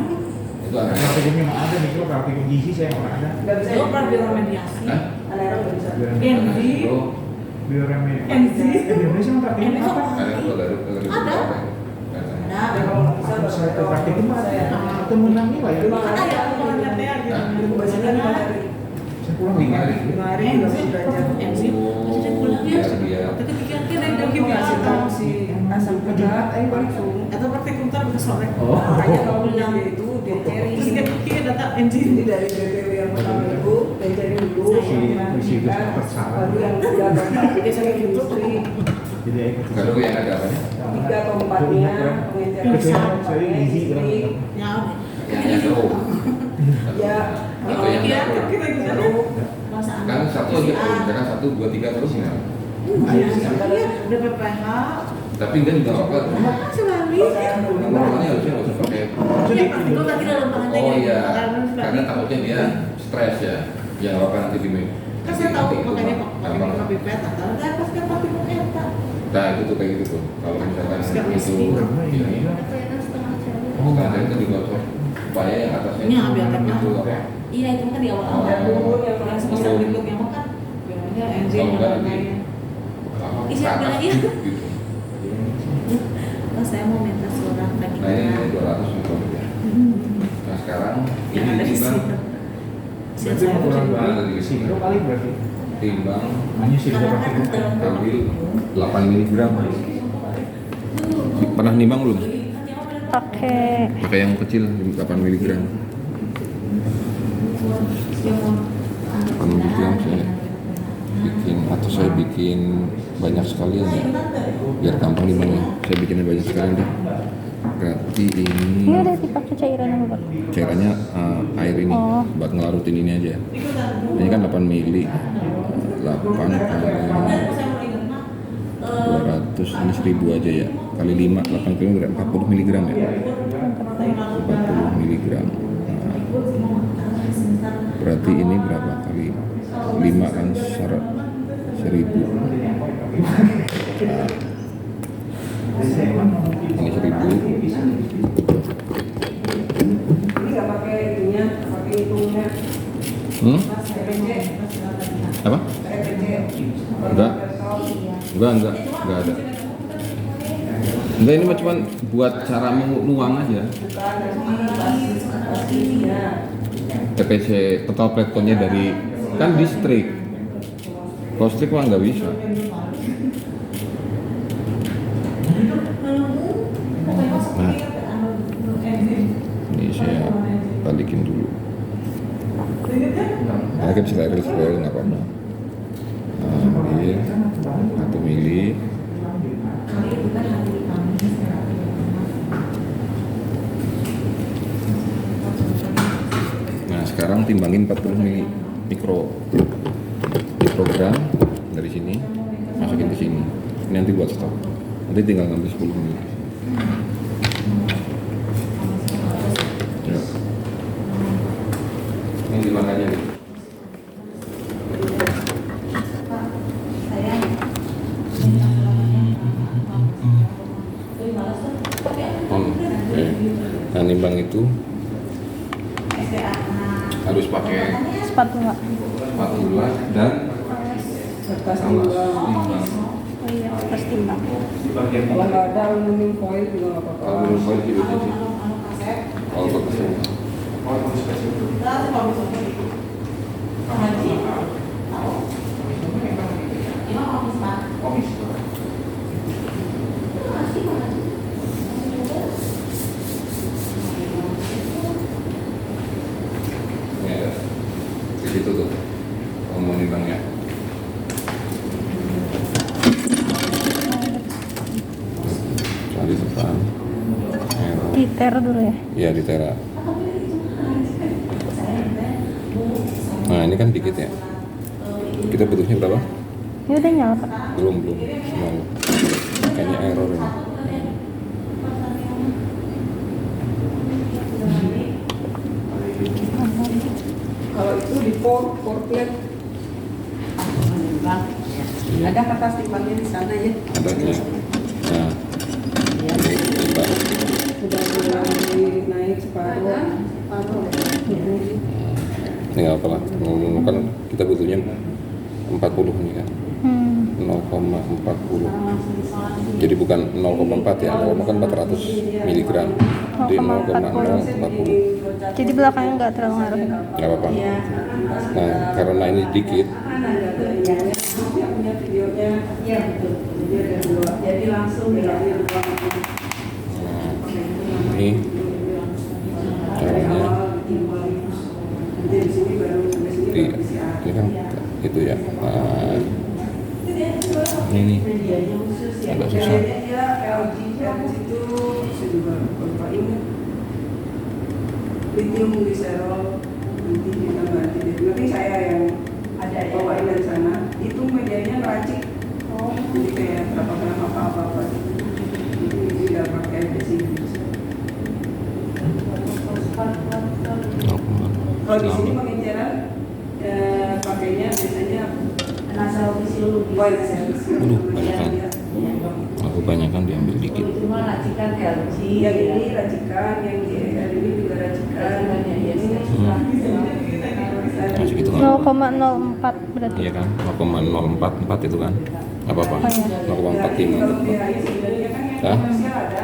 Speaker 1: Itu anaerob.
Speaker 4: praktikumnya mah ada nih, kalau praktikum gizi saya nggak ada.
Speaker 5: nggak bisa.
Speaker 2: Lo pernah biomediasi?
Speaker 1: Hah?
Speaker 5: Anaerob nggak bisa.
Speaker 2: ND.
Speaker 4: Bioremedi.
Speaker 2: NZ.
Speaker 4: Indonesia mah praktikum
Speaker 2: NZ.
Speaker 4: apa?
Speaker 1: Aerob dari
Speaker 2: Ada.
Speaker 5: Nah, kalau nggak bisa
Speaker 4: Kalau saya
Speaker 5: baru
Speaker 4: praktikum mah
Speaker 5: saya.
Speaker 4: atau menang nih lah ya.
Speaker 5: Cuma
Speaker 2: Kan ada yang
Speaker 5: ada
Speaker 2: gitu.
Speaker 5: biasanya 5 hari.
Speaker 4: Saya pulang 5 hari.
Speaker 5: 5 hari udah
Speaker 2: NZ.
Speaker 5: belajar.
Speaker 2: NZ. Maksudnya pulang ya.
Speaker 1: Iya.
Speaker 2: Tapi kira-kira
Speaker 5: Itu
Speaker 2: yang kimia
Speaker 5: ngasih
Speaker 2: atau
Speaker 5: tahu si asam pedas langsung.
Speaker 2: atau praktikum ntar bisa sore.
Speaker 4: Oh.
Speaker 5: Makanya kalau dia itu dia cari.
Speaker 2: Terus dia kira data NZ.
Speaker 5: Jadi dari BPW yang pertama itu dia cari dulu
Speaker 4: Isi itu
Speaker 5: kan,
Speaker 4: salah.
Speaker 5: baru yang udah dapat biasanya industri
Speaker 4: Jadi ya
Speaker 1: Kalau yang ada apanya?
Speaker 5: 3 atau 4-nya penelitian
Speaker 4: Saya gizi kan.
Speaker 2: Ya,
Speaker 1: Yang grow.
Speaker 5: ya
Speaker 1: Atau yang
Speaker 2: iya,
Speaker 1: grow.
Speaker 2: kita bisa masa
Speaker 1: Kan satu aja, misalkan 1, 2, 3 terus ya.
Speaker 2: Udah PPH.
Speaker 1: Tapi enggak juga apa.
Speaker 2: Sekali.
Speaker 1: Normalnya harusnya nggak usah pakai.
Speaker 2: Iya, praktikum nanti dalam pengantin.
Speaker 1: Oh iya, karena takutnya dia stres ya. Yang apa nanti di
Speaker 2: Kan saya tahu makanya kok pakai
Speaker 1: Gampang.
Speaker 2: kopi peta. Kalau saya pas kan pakai kopi peta.
Speaker 1: Nah itu tuh kayak gitu tuh. Kalau misalkan
Speaker 2: Sekarang
Speaker 1: itu ini,
Speaker 2: Oh,
Speaker 1: nah itu digosok supaya yang atasnya
Speaker 2: Iya, biar
Speaker 1: itu
Speaker 2: tepat.
Speaker 1: apa?
Speaker 2: Iya itu kan di awal-awal. Yang semester berikut yang makan. Biasanya enzim
Speaker 1: Kalau
Speaker 2: yang
Speaker 1: enggak nanti
Speaker 2: lain.
Speaker 1: apa,
Speaker 2: Ih,
Speaker 1: ke
Speaker 2: saya
Speaker 1: atas
Speaker 2: bilang iya.
Speaker 1: gitu.
Speaker 2: Oh, saya mau minta surat lagi.
Speaker 1: Nah ini 200 nih kalau ya. Nah sekarang
Speaker 2: Yang ada di
Speaker 1: timbang
Speaker 2: sini. Siap
Speaker 4: Berarti
Speaker 2: saya
Speaker 4: mau kurang
Speaker 2: tuh.
Speaker 4: banget di sini paling berarti.
Speaker 1: timbang
Speaker 4: Hanya sih
Speaker 2: Karena
Speaker 4: berapa
Speaker 2: kan
Speaker 4: kilo?
Speaker 2: betul.
Speaker 1: ambil 8 mg. Pernah nimbang belum? Pakai yang kecil 8 mg. 8 mg saya bikin atau saya bikin banyak sekalian ya biar gampang nimbangnya. Saya bikinnya banyak sekalian deh. Berarti ini
Speaker 6: Ini udah dipakai cairan apa, Pak?
Speaker 1: cairannya air ini
Speaker 6: Oh.
Speaker 1: buat ngelarutin ini aja. Ini kan 8 mili 8 kali 200 ini 1000 aja ya kali 5 8 kali 40 mg ya 40 mg. Nah, berarti ini berapa kali 5 kan 1000. Nah, ini 1000.
Speaker 5: Ini nggak pakai itunya, pakai hitungnya. PPC.
Speaker 1: Apa?
Speaker 5: PPC.
Speaker 1: Enggak ada. Enggak, ini mah cuma buat cara nuang aja.
Speaker 5: Bukan basis basisnya.
Speaker 1: TPC total platformnya dari kan distrik. Kalau strik mah nggak bisa. Nah, ini saya balikin dulu. Nah, kan steril nggak apa-apa. Ambil 1 mili. Nah, sekarang timbangin 40 mikrogram dari sini, masukin ke sini. Ini nanti buat stok. Nanti tinggal ngambil 10 mili. Ya. Ini dimakannya nih. Nah, nimbang itu harus pakai
Speaker 6: Spatula.
Speaker 1: spatula dan
Speaker 5: Kertas
Speaker 1: alas
Speaker 5: timbang.
Speaker 1: timbang.
Speaker 6: Oh iya, kertas timbang.
Speaker 5: Kalau nggak ada aluminium foil juga nggak apa-apa.
Speaker 1: Kalau belum foil gitu aja sih. Kalau kertasnya. Ini ada di situ tuh mau nimbangnya. Cari depan.
Speaker 6: Diter dulu ya.
Speaker 1: Iya di tera. Nah ini kan dikit ya. Kita butuhnya berapa?
Speaker 6: Ini udah nyala, Pak.
Speaker 1: Belum. Mau. Kayaknya error ini.
Speaker 5: Kalau itu di pour plate. Ada kertas timbangnya di sana ya.
Speaker 1: Ada ya. Nah. Timbang.
Speaker 5: Sudah mulai naik separuh.
Speaker 1: Ini nggak apa lah. Ngomong kan kita butuhnya 40 ini kan. 0,40. Jadi bukan 0,4 ya. 0, kan 400 mg. Jadi 0,040.
Speaker 6: Jadi belakangnya nggak terlalu ngaruh.
Speaker 1: Nggak apa-apa. Nah karena ini dikit.
Speaker 5: Punya videonya. Iya betul. Jadi ada dua. Jadi langsung bilangnya dua.
Speaker 1: Nah, ini caranya.
Speaker 5: Jadi di sini baru sampai sini
Speaker 1: Iya,
Speaker 5: baru PCR.
Speaker 1: ini kan itu ya. Nah, ini agak susah.
Speaker 5: Ya, LG itu saya juga lupa ingat. Lithium glycerol, nanti ditambah antibiotik. Nanti saya yang ada bawain dari sana. Itu medianya racik. Jadi kayak berapa gram apa-apa gitu. Itu tidak pakai besi. Kalau di sini pengejaran pakainya biasanya
Speaker 1: kebanyakan diambil dikit.
Speaker 3: Cuma racikan LG.
Speaker 5: Yang ini racikan, yang di ini juga racikan.
Speaker 1: Nah, segitu kan?
Speaker 6: 0,04 berarti.
Speaker 1: Iya kan? 0,044 itu kan? Nggak apa-apa.
Speaker 6: Oh, iya.
Speaker 1: 0,45.
Speaker 5: Kalau DHI sebenarnya kan yang
Speaker 1: Hah?
Speaker 5: komersial ada.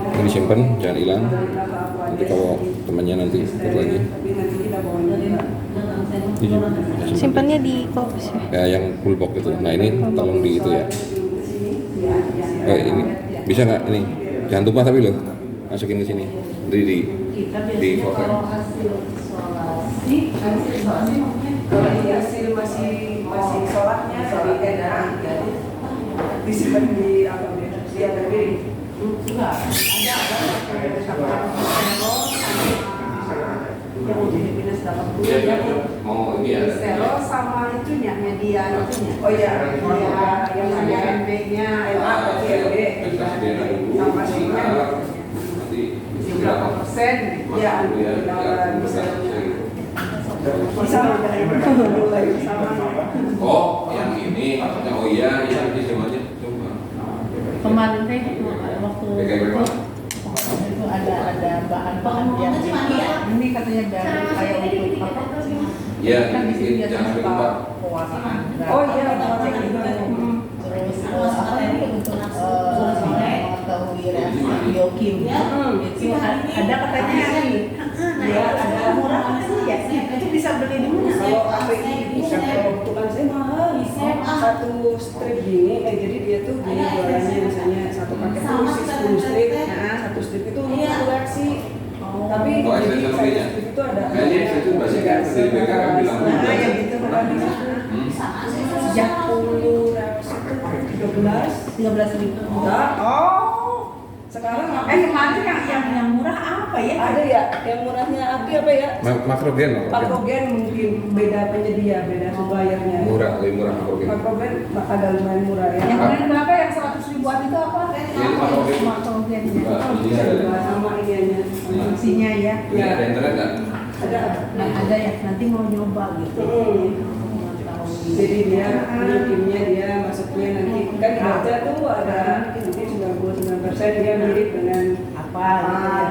Speaker 1: Ini disimpan, jangan hilang. Nanti kalau temannya nanti ikut lagi.
Speaker 5: Tapi nanti kita bawa juga.
Speaker 6: Simpannya di kulkas ya.
Speaker 1: Ya, yang full box itu. Nah ini tolong di itu ya. Ini bisa nggak ini? Jangan tumpah tapi loh. Masukin ke sini. Di foto.
Speaker 5: Kalau ini hasil masih sholatnya dari DNA, disimpan di apa ya? Di APB.
Speaker 3: Enggak, ada sama yang uji minus 80
Speaker 1: Mau ini ya.
Speaker 3: Sero sama itunya media itunya.
Speaker 5: Oh iya,
Speaker 3: Yang ada MB-nya,
Speaker 5: MA berarti MB. Sama sihnya.
Speaker 1: Nanti
Speaker 3: berapa persen?
Speaker 5: Ya, bisa mulai sama.
Speaker 1: Oh, yang ini maksudnya oh iya ini semuanya coba.
Speaker 2: Kemarin teh waktu
Speaker 1: Kayak berapa?
Speaker 2: itu ada bahan-bahan yang ini katanya dari kayak untuk apa?
Speaker 1: Iya,
Speaker 2: Kan di sini biasanya
Speaker 1: jangan
Speaker 2: suka
Speaker 1: lupa.
Speaker 2: pewarnaan.
Speaker 5: Oh iya,
Speaker 2: cek
Speaker 5: pewarnaan
Speaker 2: itu.
Speaker 5: juga.
Speaker 2: Terus apa ini untuk mengetahui reaksi biokim. Itu ada katanya ini.
Speaker 3: Ya, ada murah sih ya. Itu bisa beli di mana?
Speaker 5: Kalau API itu tukang saya mahal. Satu strip gini, jadi dia tuh gini jualannya misalnya satu paket tuh isi 10 strip, satu strip itu untuk koleksi. Tapi
Speaker 1: Oh,
Speaker 5: jadi
Speaker 1: extension
Speaker 5: satu
Speaker 1: lebihnya?
Speaker 5: strip itu ada.
Speaker 1: Kayaknya extension pasti kan di BK kan bilang.
Speaker 5: Nah, yang gitu kan di situ. 10 reaksi itu 13.
Speaker 2: 13.000.
Speaker 5: Enggak. Oh. Sekarang
Speaker 3: Kemarin yang murah apa ya?
Speaker 5: ada ya yang murahnya api apa ya?
Speaker 1: Makrogen.
Speaker 5: Makrogen mungkin beda penyedia, beda suppliernya.
Speaker 1: Murah, lebih murah makrogen.
Speaker 5: Makrogen ada lumayan murah ya.
Speaker 3: Yang kemarin berapa? Yang 100 ribuan itu apa?
Speaker 1: Ini makrogen.
Speaker 3: Makrogennya.
Speaker 1: Ini ada.
Speaker 5: Sama iniannya.
Speaker 3: Fungsinya ya.
Speaker 1: Ini ada internet nggak?
Speaker 5: Ada.
Speaker 3: Nah, ada ya. Nanti mau nyoba gitu.
Speaker 5: Jadi dia bikinnya dia masuknya nanti kan dibaca tuh ada nanti 99% dia mirip dengan
Speaker 3: Apa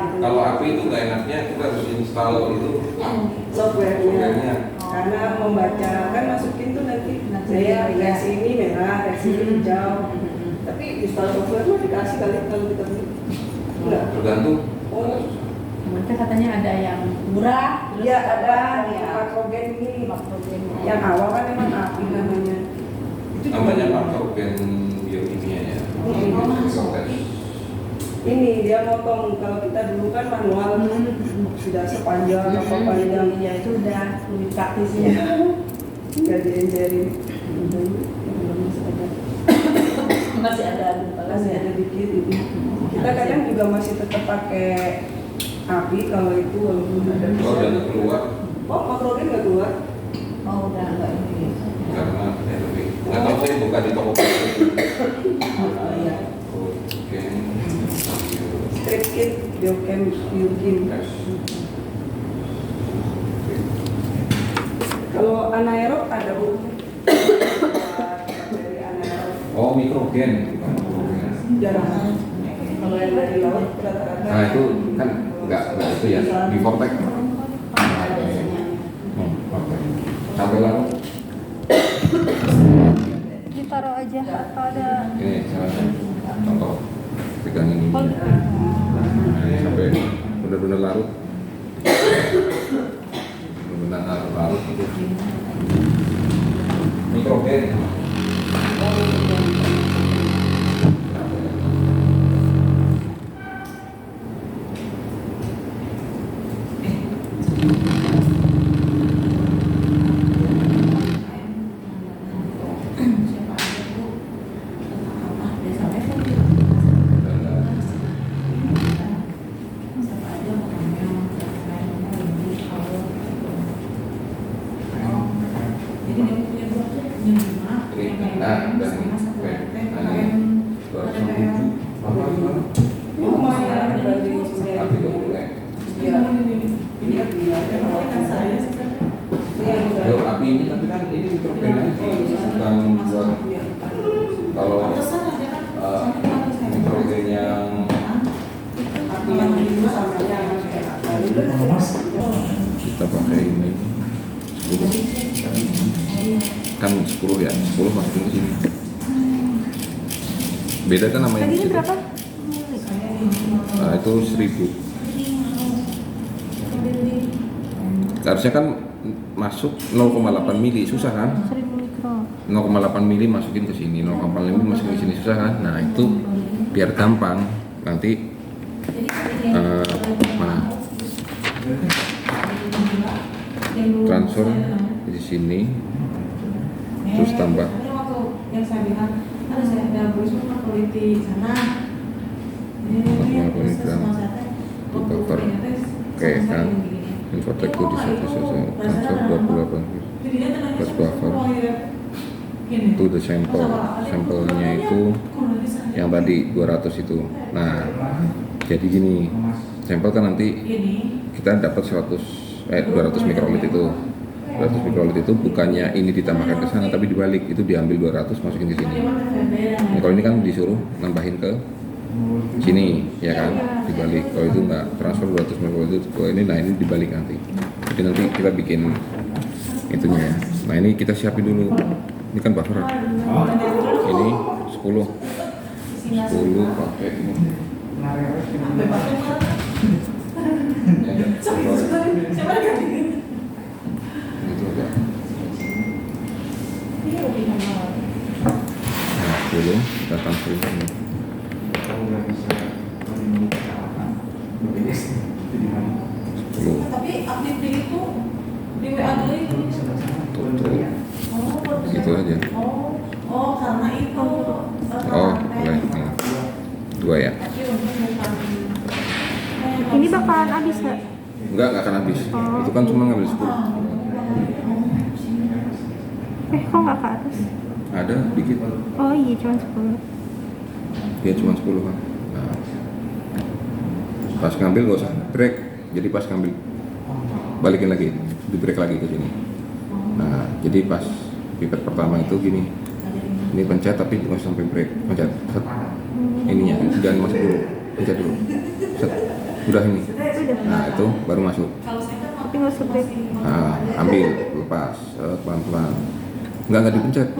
Speaker 5: gitu.
Speaker 1: Kalau api itu nggak enaknya kita harus install itu
Speaker 5: Softwarenya. Karena membaca kan masukin tuh nanti saya reaksi ini merah, reaksi ini hijau. Tapi install software mah dikasih kali kalau kita beli. Enggak.
Speaker 1: tergantung.
Speaker 5: Oh,
Speaker 2: Mereka katanya ada yang murah, terus
Speaker 5: ya ada
Speaker 2: ya
Speaker 5: makrogen ini.
Speaker 2: makrogennya.
Speaker 5: Yang awal kan memang api namanya. Itu
Speaker 1: Namanya
Speaker 5: cuma-
Speaker 1: makrogen biokimia ya.
Speaker 5: Ini dia motong, kalau kita dulu kan manual sudah sepanjang apa panjang
Speaker 2: Ya itu udah lebih praktisnya.
Speaker 5: nggak diencerin.
Speaker 2: Masih ada
Speaker 5: Masih ada dikit ini. Kita kadang juga masih tetap pakai api kalau itu walaupun ada.
Speaker 1: Kalau udah nggak keluar
Speaker 5: Oh, makrogen nggak keluar.
Speaker 2: Oh udah enggak ini.
Speaker 1: karena lebih nggak tahu saya buka di toko
Speaker 5: Strip kit, biochem, biochem. Kalau anaerob ada bu. Dari anaerob
Speaker 1: Oh mikrogen.
Speaker 5: jarang. Kalau yang dari laut rata-rata.
Speaker 1: Nah itu kan nggak itu ya di Vortex. Sampai lalu
Speaker 6: Ditaruh aja atau ada
Speaker 1: ini caranya contoh pegang ini.
Speaker 6: oh,
Speaker 1: Nah, ini sampai benar-benar larut. Benar-benar larut itu. Mikrogen. kita pakai ini 10 kan 10 ya, 10 masukin ke sini. Beda kan namanya.
Speaker 6: Tadi ini berapa?
Speaker 1: Nah, itu 1000. Harusnya kan masuk 0,8 mili, susah kan?
Speaker 6: 1000 mikro.
Speaker 1: 0,8 mili masukin ke sini, 0,8 mili masukin ke sini, susah kan? Nah itu biar gampang nanti mana? Transfer di sini, terus tambah.
Speaker 2: Yang saya bilang ada saya ada borisme politik sana.
Speaker 1: Itu cover. Oke kan? Infotek itu di situ transfer 28 plus buffer. Itu the sampelnya itu yang tadi 200 itu. Nah jadi gini, sampel kan nanti kita dapat 200 mikrolit itu. 200 mikrolit itu bukannya ini ditambahkan ke sana tapi dibalik, itu diambil 200 masukin ke sini. Nah, kalau ini kan disuruh nambahin ke sini ya kan, dibalik. Kalau itu enggak, transfer 200 mikrolit itu kalau ini, nah ini dibalik nanti. Jadi nanti kita bikin itunya ya. Nah ini kita siapin dulu. Ini kan buffer. Ini 10 pakai ini. Gitu aja. Nah, 10 kita transferin ini.
Speaker 2: Tapi update itu di WA dulu itu.
Speaker 1: Tutup. Gitu aja.
Speaker 2: Oh karena itu.
Speaker 1: Oh, boleh. Nih. 2 ya.
Speaker 6: Ini bakalan habis nggak?
Speaker 1: Enggak akan habis. Itu kan cuma ngambil 10.
Speaker 6: Kok nggak ke atas?
Speaker 1: Ada dikit.
Speaker 6: Oh iya, cuma 10.
Speaker 1: Dia cuma 10 kan. Nah. Pas ngambil gak usah break. Jadi pas ngambil balikin lagi, di break lagi ke sini. Nah, jadi pas pipet pertama itu gini. Ini pencet tapi nggak usah sampai break. Pencet. Set. Ininya jangan masuk dulu. Pencet dulu. Set. Udah ini. Nah, itu baru masuk.
Speaker 6: Tapi nggak usah break.
Speaker 1: Nah, ambil, lepas, pelan-pelan. Enggak dipencet,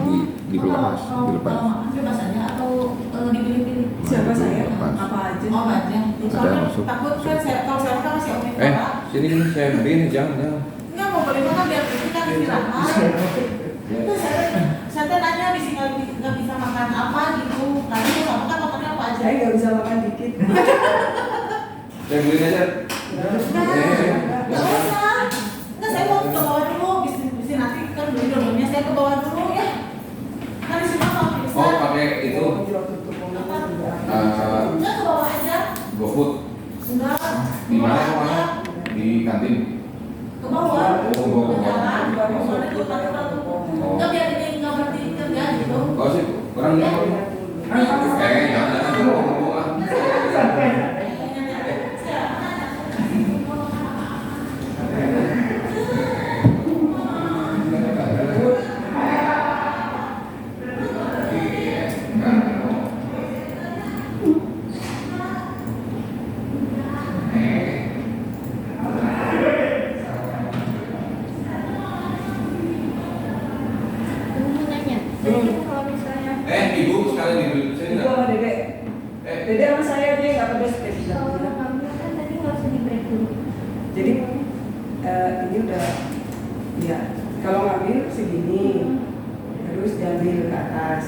Speaker 1: dilepas, dilepas.
Speaker 2: Bebas aja atau dipilih-pilih.
Speaker 5: Siapa saya?
Speaker 1: Lepas.
Speaker 5: Apa aja?
Speaker 2: Oh aja.
Speaker 1: Ada masuk.
Speaker 2: Takut kan saya kalau saya kan masih oke.
Speaker 1: Sini saya beliin, jangan.
Speaker 2: Enggak mau beli makan biar kita istirahat. Terus saya nanya bisa nggak bisa makan apa gitu. Nanti mau makan makannya apa aja.
Speaker 5: Saya nggak bisa makan dikit.
Speaker 1: Saya beliin aja.
Speaker 2: Nggak usah. Nggak, saya mau ke bawah dulu. Bisa nanti kan beli dulunya saya ke bawah dulu ya. Kan di sini mau bisa.
Speaker 1: Oh, pakai itu.
Speaker 2: Enggak, ke bawah aja.
Speaker 1: GoFood.
Speaker 2: Enggak.
Speaker 1: Di mana kemana? Di kantin.
Speaker 2: Ke bawah.
Speaker 1: Oh,
Speaker 2: Ke jalan. Soalnya ke tempat tuh. Enggak, biar ini nggak berhenti kerja gitu.
Speaker 1: Oh sih, orang ini. Jangan ngomong ah.
Speaker 6: Kalau misalnya
Speaker 1: Ibu sekalian dibeli saya
Speaker 5: Itu sama Dede. Dede sama saya dia nggak pedas kayak gitu.
Speaker 6: kalau udah ngambil kan tadi nggak usah di break dulu.
Speaker 5: Jadi ini udah ya kalau ngambil segini terus diambil ke atas.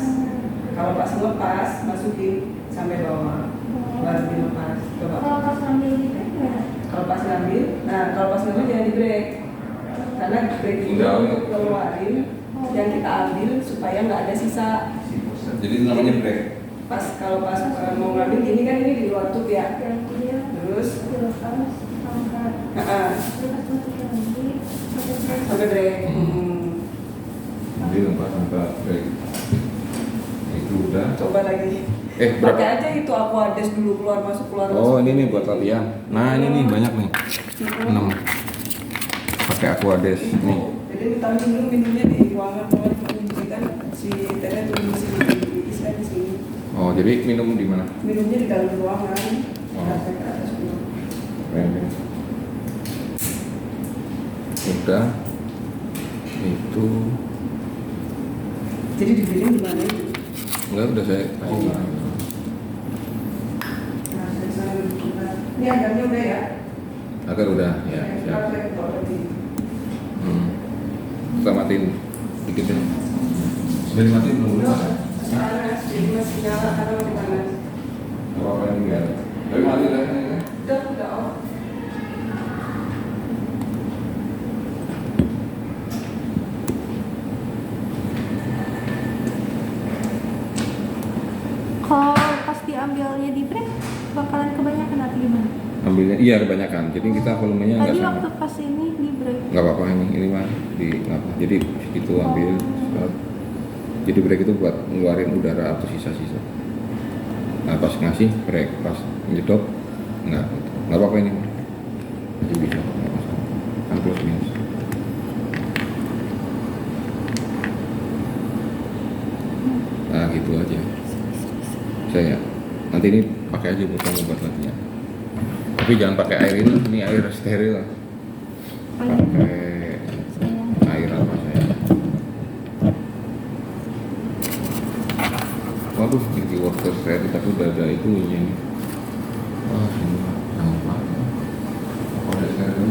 Speaker 5: Kalau pas ngelepas masukin sampai bawah baru dilepas. Coba.
Speaker 6: Kalau pas ngambil di break gimana?
Speaker 5: Kalau pas ngambil, nah kalau pas ngambil jangan di break karena break itu untuk keluarin yang kita ambil supaya nggak ada sisa.
Speaker 1: Jadi itu namanya break.
Speaker 5: Pas kalau pas mau ngambil gini kan ini di luar tube ya.
Speaker 6: Yang dia
Speaker 5: Terus
Speaker 6: dilepas angkat. Lepas masukin lagi sampai break.
Speaker 5: sampai break.
Speaker 1: Jadi lepas sampai break. Itu udah.
Speaker 5: Coba lagi.
Speaker 1: Berapa?
Speaker 5: Pakai aja itu aquades dulu keluar masuk keluar
Speaker 1: Oh
Speaker 5: masuk.
Speaker 1: ini nih buat latihan. Nah ini nih banyak nih. 6. Pakai aquades nih.
Speaker 5: Jadi ditaruh dulu minumnya di ruangan kunci kan si Tete tuh di sini di Islam di sini.
Speaker 1: Oh jadi minum di mana?
Speaker 5: Minumnya di dalam ruangan.
Speaker 1: Oh.
Speaker 5: Sampai ke atas dulu.
Speaker 1: Keren. udah itu
Speaker 5: Jadi dibilang di mana?
Speaker 1: enggak udah saya kasih.
Speaker 5: Nah, ini agarnya udah ya?
Speaker 1: Agar udah ya siap. Kita matiin dikit deh. Sudah dimatiin belum?
Speaker 5: Panas, jadi masih nyala karena masih panas.
Speaker 1: Apa ini biar? Tapi mati lah kan ya.
Speaker 5: Udah off.
Speaker 6: Kalau pas diambilnya di break bakalan kebanyakan atau gimana?
Speaker 1: Ambilnya iya kebanyakan. Jadi kita volumenya nggak
Speaker 6: Tadi
Speaker 1: sama.
Speaker 6: waktu pas ini di break.
Speaker 1: Nggak apa-apa ini mah di nggak apa. Jadi segitu ambil. Jadi break itu buat ngeluarin udara atau sisa-sisa. Nah pas ngasih break, pas nyedot nggak apa-apa ini masih bisa nggak masalah. Kan plus minus. Nah gitu aja. Saya nanti ini pakai aja buat kamu buat latihan. Tapi jangan pakai air ini air steril. Pakai air apa saya? Waduh, ini water steril tapi udah ada itu ini. Wah, ini apa? Apa ada steril?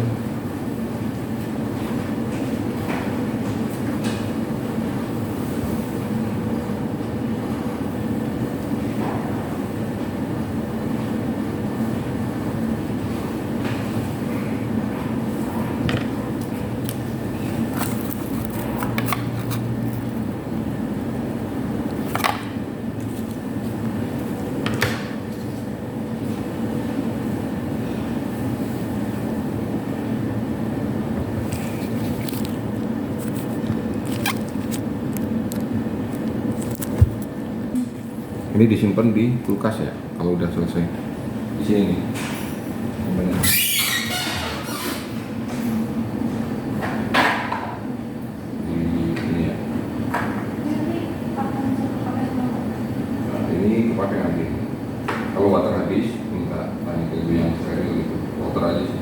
Speaker 1: Ini disimpan di kulkas ya kalau udah selesai. Di sini nih. Simpannya. Di sini ya. Nah, ini kepake lagi. Kalau water habis, minta tanya ke ibu yang steril gitu. Water aja sih.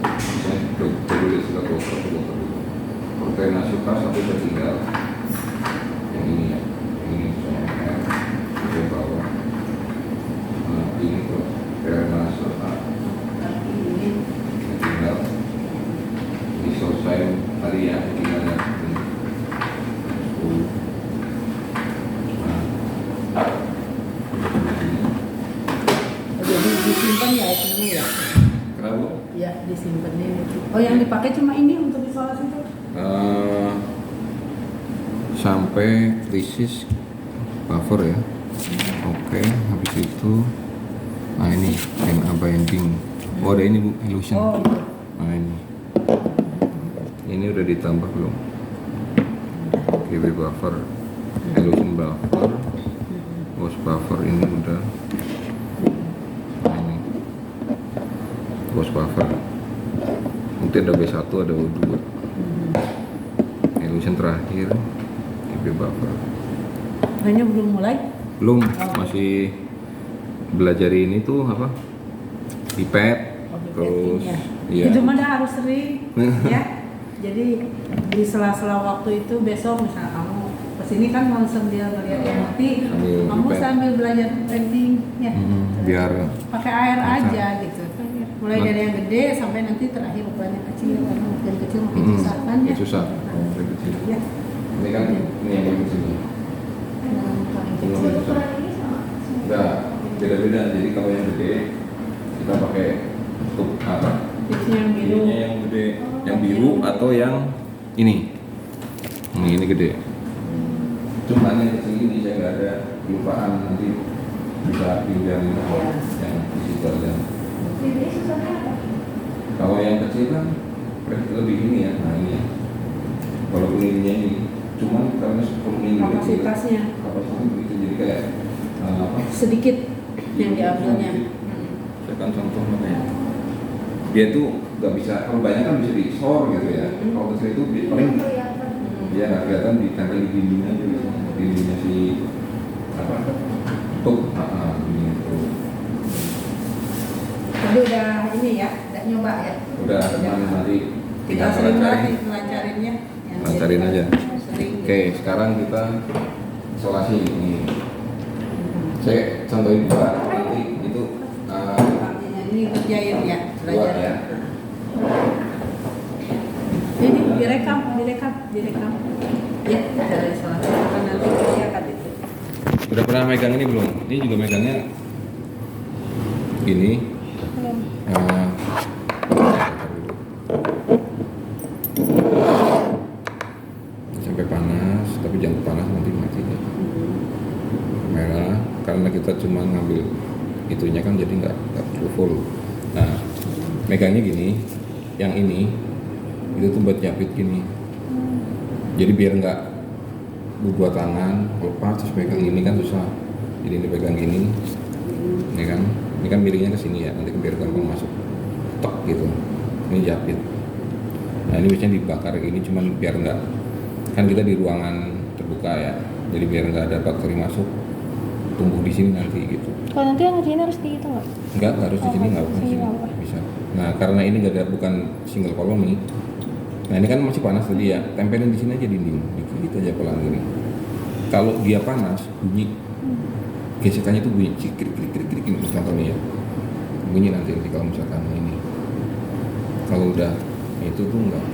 Speaker 1: Misalnya dulu sudah water dulu. Protein suka sampai tertinggal. Yang ini ya. Ini misalnya ke bawah. Nah, ini tuh karena tinggal ini selesai tadi ya tinggal ya.
Speaker 3: Jadi disimpan ya ini ya?
Speaker 1: Kenapa?
Speaker 3: Ya disimpan ini. Oh yang dipakai cuma ini untuk isolasi itu?
Speaker 1: Sampai krisis buffer ya. Oke, habis itu nah ini NA binding. Oh ada ini Bu, illusion.
Speaker 3: Oh iya.
Speaker 1: Nah ini udah ditambah belum? GB buffer, illusion buffer, wash buffer ini udah. Nah ini wash buffer. Nanti ada B1, ada O2. Illusion terakhir, GB buffer.
Speaker 3: Hanya belum mulai?
Speaker 1: Belum, masih belajar ini tuh apa? Pipet, terus iya.
Speaker 3: Itu mana harus sering ya. Jadi di sela-sela waktu itu besok misalnya kamu kesini kan mau sambil ngeliat yang nanti
Speaker 1: Sambil
Speaker 3: kamu
Speaker 1: pipet.
Speaker 3: sambil belajar painting ya.
Speaker 1: Biar
Speaker 3: Pakai air
Speaker 1: Masa.
Speaker 3: aja gitu. Mulai dari yang gede sampai nanti terakhir ukuran yang kecil. Karena yang kecil makin susah kan ya.
Speaker 1: susah. Lebih kecil.
Speaker 3: Ya.
Speaker 1: Ini kan ini yang lebih kecil.
Speaker 6: Untuk ukuran ini sama.
Speaker 1: Enggak, beda-beda. Jadi kalau yang gede kita pakai tutup apa?
Speaker 3: Tipsnya yang biru.
Speaker 1: Ininya yang gede, yang biru atau yang ini. Ini gede. Cuman yang kecil ini saya nggak ada kelupaan nanti bisa pinjam yang di situ aja.
Speaker 6: Ini susahnya apa?
Speaker 1: Kalau yang kecil kan lebih ini ya, nah ini. Kalau ininya ini, cuman karena 10 mili
Speaker 3: Kapasitasnya
Speaker 1: kapasitasnya begitu jadi kayak apa?
Speaker 3: sedikit yang diambilnya.
Speaker 1: Saya kan contoh makanya. Dia tuh nggak bisa, kalau banyak kan bisa di store gitu ya. Kalau kecil itu paling
Speaker 6: Kelihatan.
Speaker 1: dia nggak kelihatan ditempel di dinding aja biasanya. Dindingnya si apa? Tuh, dinding itu.
Speaker 3: Jadi udah ini ya, udah nyoba ya.
Speaker 1: Udah teman nanti
Speaker 2: Tinggal sering latih melancarinnya.
Speaker 1: Lancarin aja.
Speaker 2: Sering.
Speaker 1: Oke, sekarang kita isolasi ini. Saya contohin juga nanti itu
Speaker 2: Ini kerjain ya,
Speaker 1: buat
Speaker 2: belajar.
Speaker 1: ya.
Speaker 2: Ini direkam. Ya, dari salah satu kan nanti dia akan itu.
Speaker 1: Udah pernah megang ini belum? Ini juga megangnya gini.
Speaker 6: Belum.
Speaker 1: Sampai panas, tapi jangan panas nanti mati deh. Merah, karena kita cuma ngambil itunya kan jadi nggak full. Nah, megangnya gini, yang ini itu tuh buat jepit gini. Jadi biar nggak dua tangan lepas terus pegang ini kan susah. Jadi ini pegang gini, ini kan miringnya ke sini ya, nanti biar gampang masuk. Tek gitu, ini jepit. Nah ini biasanya dibakar gini, cuman biar nggak, kan kita di ruangan terbuka ya, jadi biar nggak ada bakteri masuk, tumbuh di sini nanti gitu.
Speaker 6: Kalau nanti yang ngerjain harus di itu nggak?
Speaker 1: Enggak harus di sini, nggak
Speaker 6: di
Speaker 1: harus di
Speaker 6: sini
Speaker 1: sini,
Speaker 6: nggak apa.
Speaker 1: bisa. Nah karena ini nggak ada, bukan single koloni. Nah ini kan masih panas tadi ya, tempelin di sini aja dinding, dikit aja pelan gini. Kalau dia panas, bunyi, gesekannya tuh bunyi, krik ini contohnya ya, bunyi nanti kalau misalkan ini. Kalau udah itu tuh enggak,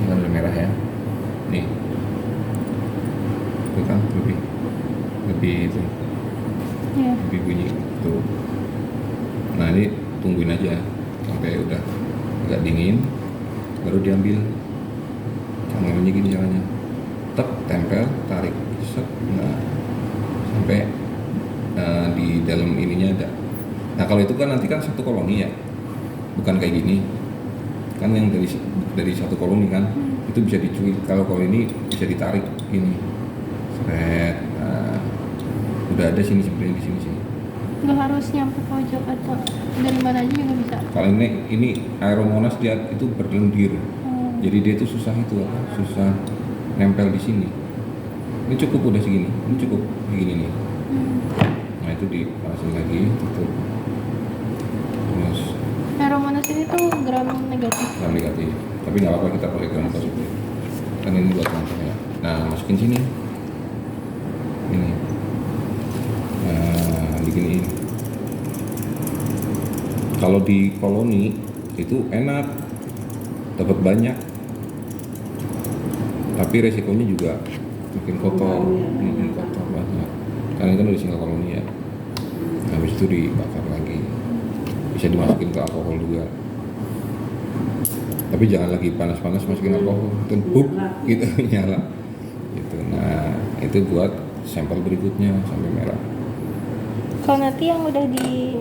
Speaker 1: ini kan udah merah ya, nih, itu kan lebih itu,
Speaker 6: Iya.
Speaker 1: lebih bunyi tuh. Nah ini tungguin aja sampai udah agak dingin, baru diambil. Caranya gini caranya, tep, tempel, tarik, set, nah sampai di dalam ininya ada. Nah kalau itu kan nanti kan satu koloni ya, bukan kayak gini. Kan yang dari satu koloni kan itu bisa dicuit. Kalau ini bisa ditarik ini, seret. Nah, udah ada sini sebenarnya di sini.
Speaker 6: Nggak harus nyampe pojok atau dari mana aja juga bisa.
Speaker 1: Kalau ini Aeromonas dia itu berlendir. Jadi dia itu susah nempel di sini. Ini cukup udah segini. Ini cukup begini nih. Nah itu dipanasin lagi, tutup. Terus
Speaker 6: Aeromonas ini tuh gram negatif.
Speaker 1: gram negatif. Tapi nggak apa-apa kita pakai gram positif. Kan ini buat contoh ya. Nah masukin sini. Ini. Nah diginiin. Kalau di koloni itu enak, dapat banyak. Tapi resikonya juga makin kotor, kotor banget. Karena itu kan udah single koloni ya. Habis itu dibakar lagi. Bisa dimasukin ke alkohol juga. Tapi jangan lagi panas-panas masukin alkohol, itu buk gitu nyala. Gitu. Nah itu buat sampel berikutnya sampai merah.
Speaker 6: Kalau nanti yang udah di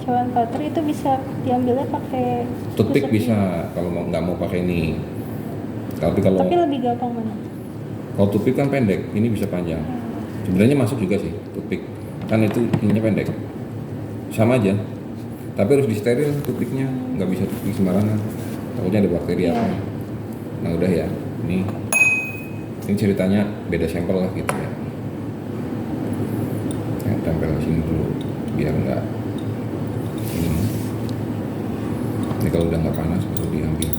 Speaker 6: cawan butter itu bisa diambilnya pakai
Speaker 1: Toothpick
Speaker 6: tusuk
Speaker 1: bisa kalau nggak mau pakai ini. Tapi
Speaker 6: Tapi lebih gampang mana?
Speaker 1: kalau toothpick kan pendek, ini bisa panjang. Sebenarnya masuk juga sih toothpick, kan itu ininya pendek, sama aja. Tapi harus disteril toothpicknya, nggak bisa toothpick sembarangan. Takutnya ada bakteri apa. Nah udah ya, ini ceritanya beda sampel lah gitu ya. Saya tempel di sini dulu biar nggak ini. Ini kalau udah nggak panas baru diambil,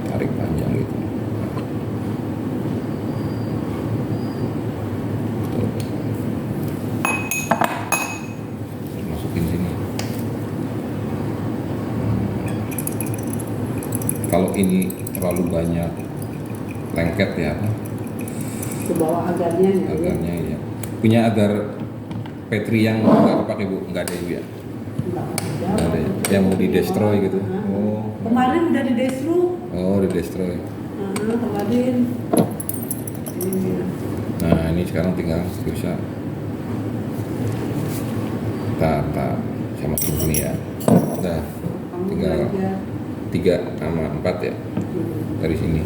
Speaker 1: tarik panjang gitu. Masukin sini. Kalau ini terlalu banyak lengket ya,
Speaker 5: Ke bawah agarnya ya.
Speaker 1: agarnya ya. Punya agar Petri yang nggak kepake Bu, nggak ada Ibu ya? Nggak ada ya? Yang mau di destroy gitu. Oh,
Speaker 2: Kemarin udah di destru.
Speaker 1: di destroy.
Speaker 5: Kemarin ini
Speaker 1: Nah ini sekarang tinggal bisa tak saya masukin sini ya. Udah tinggal 3 sama 4 ya dari sini.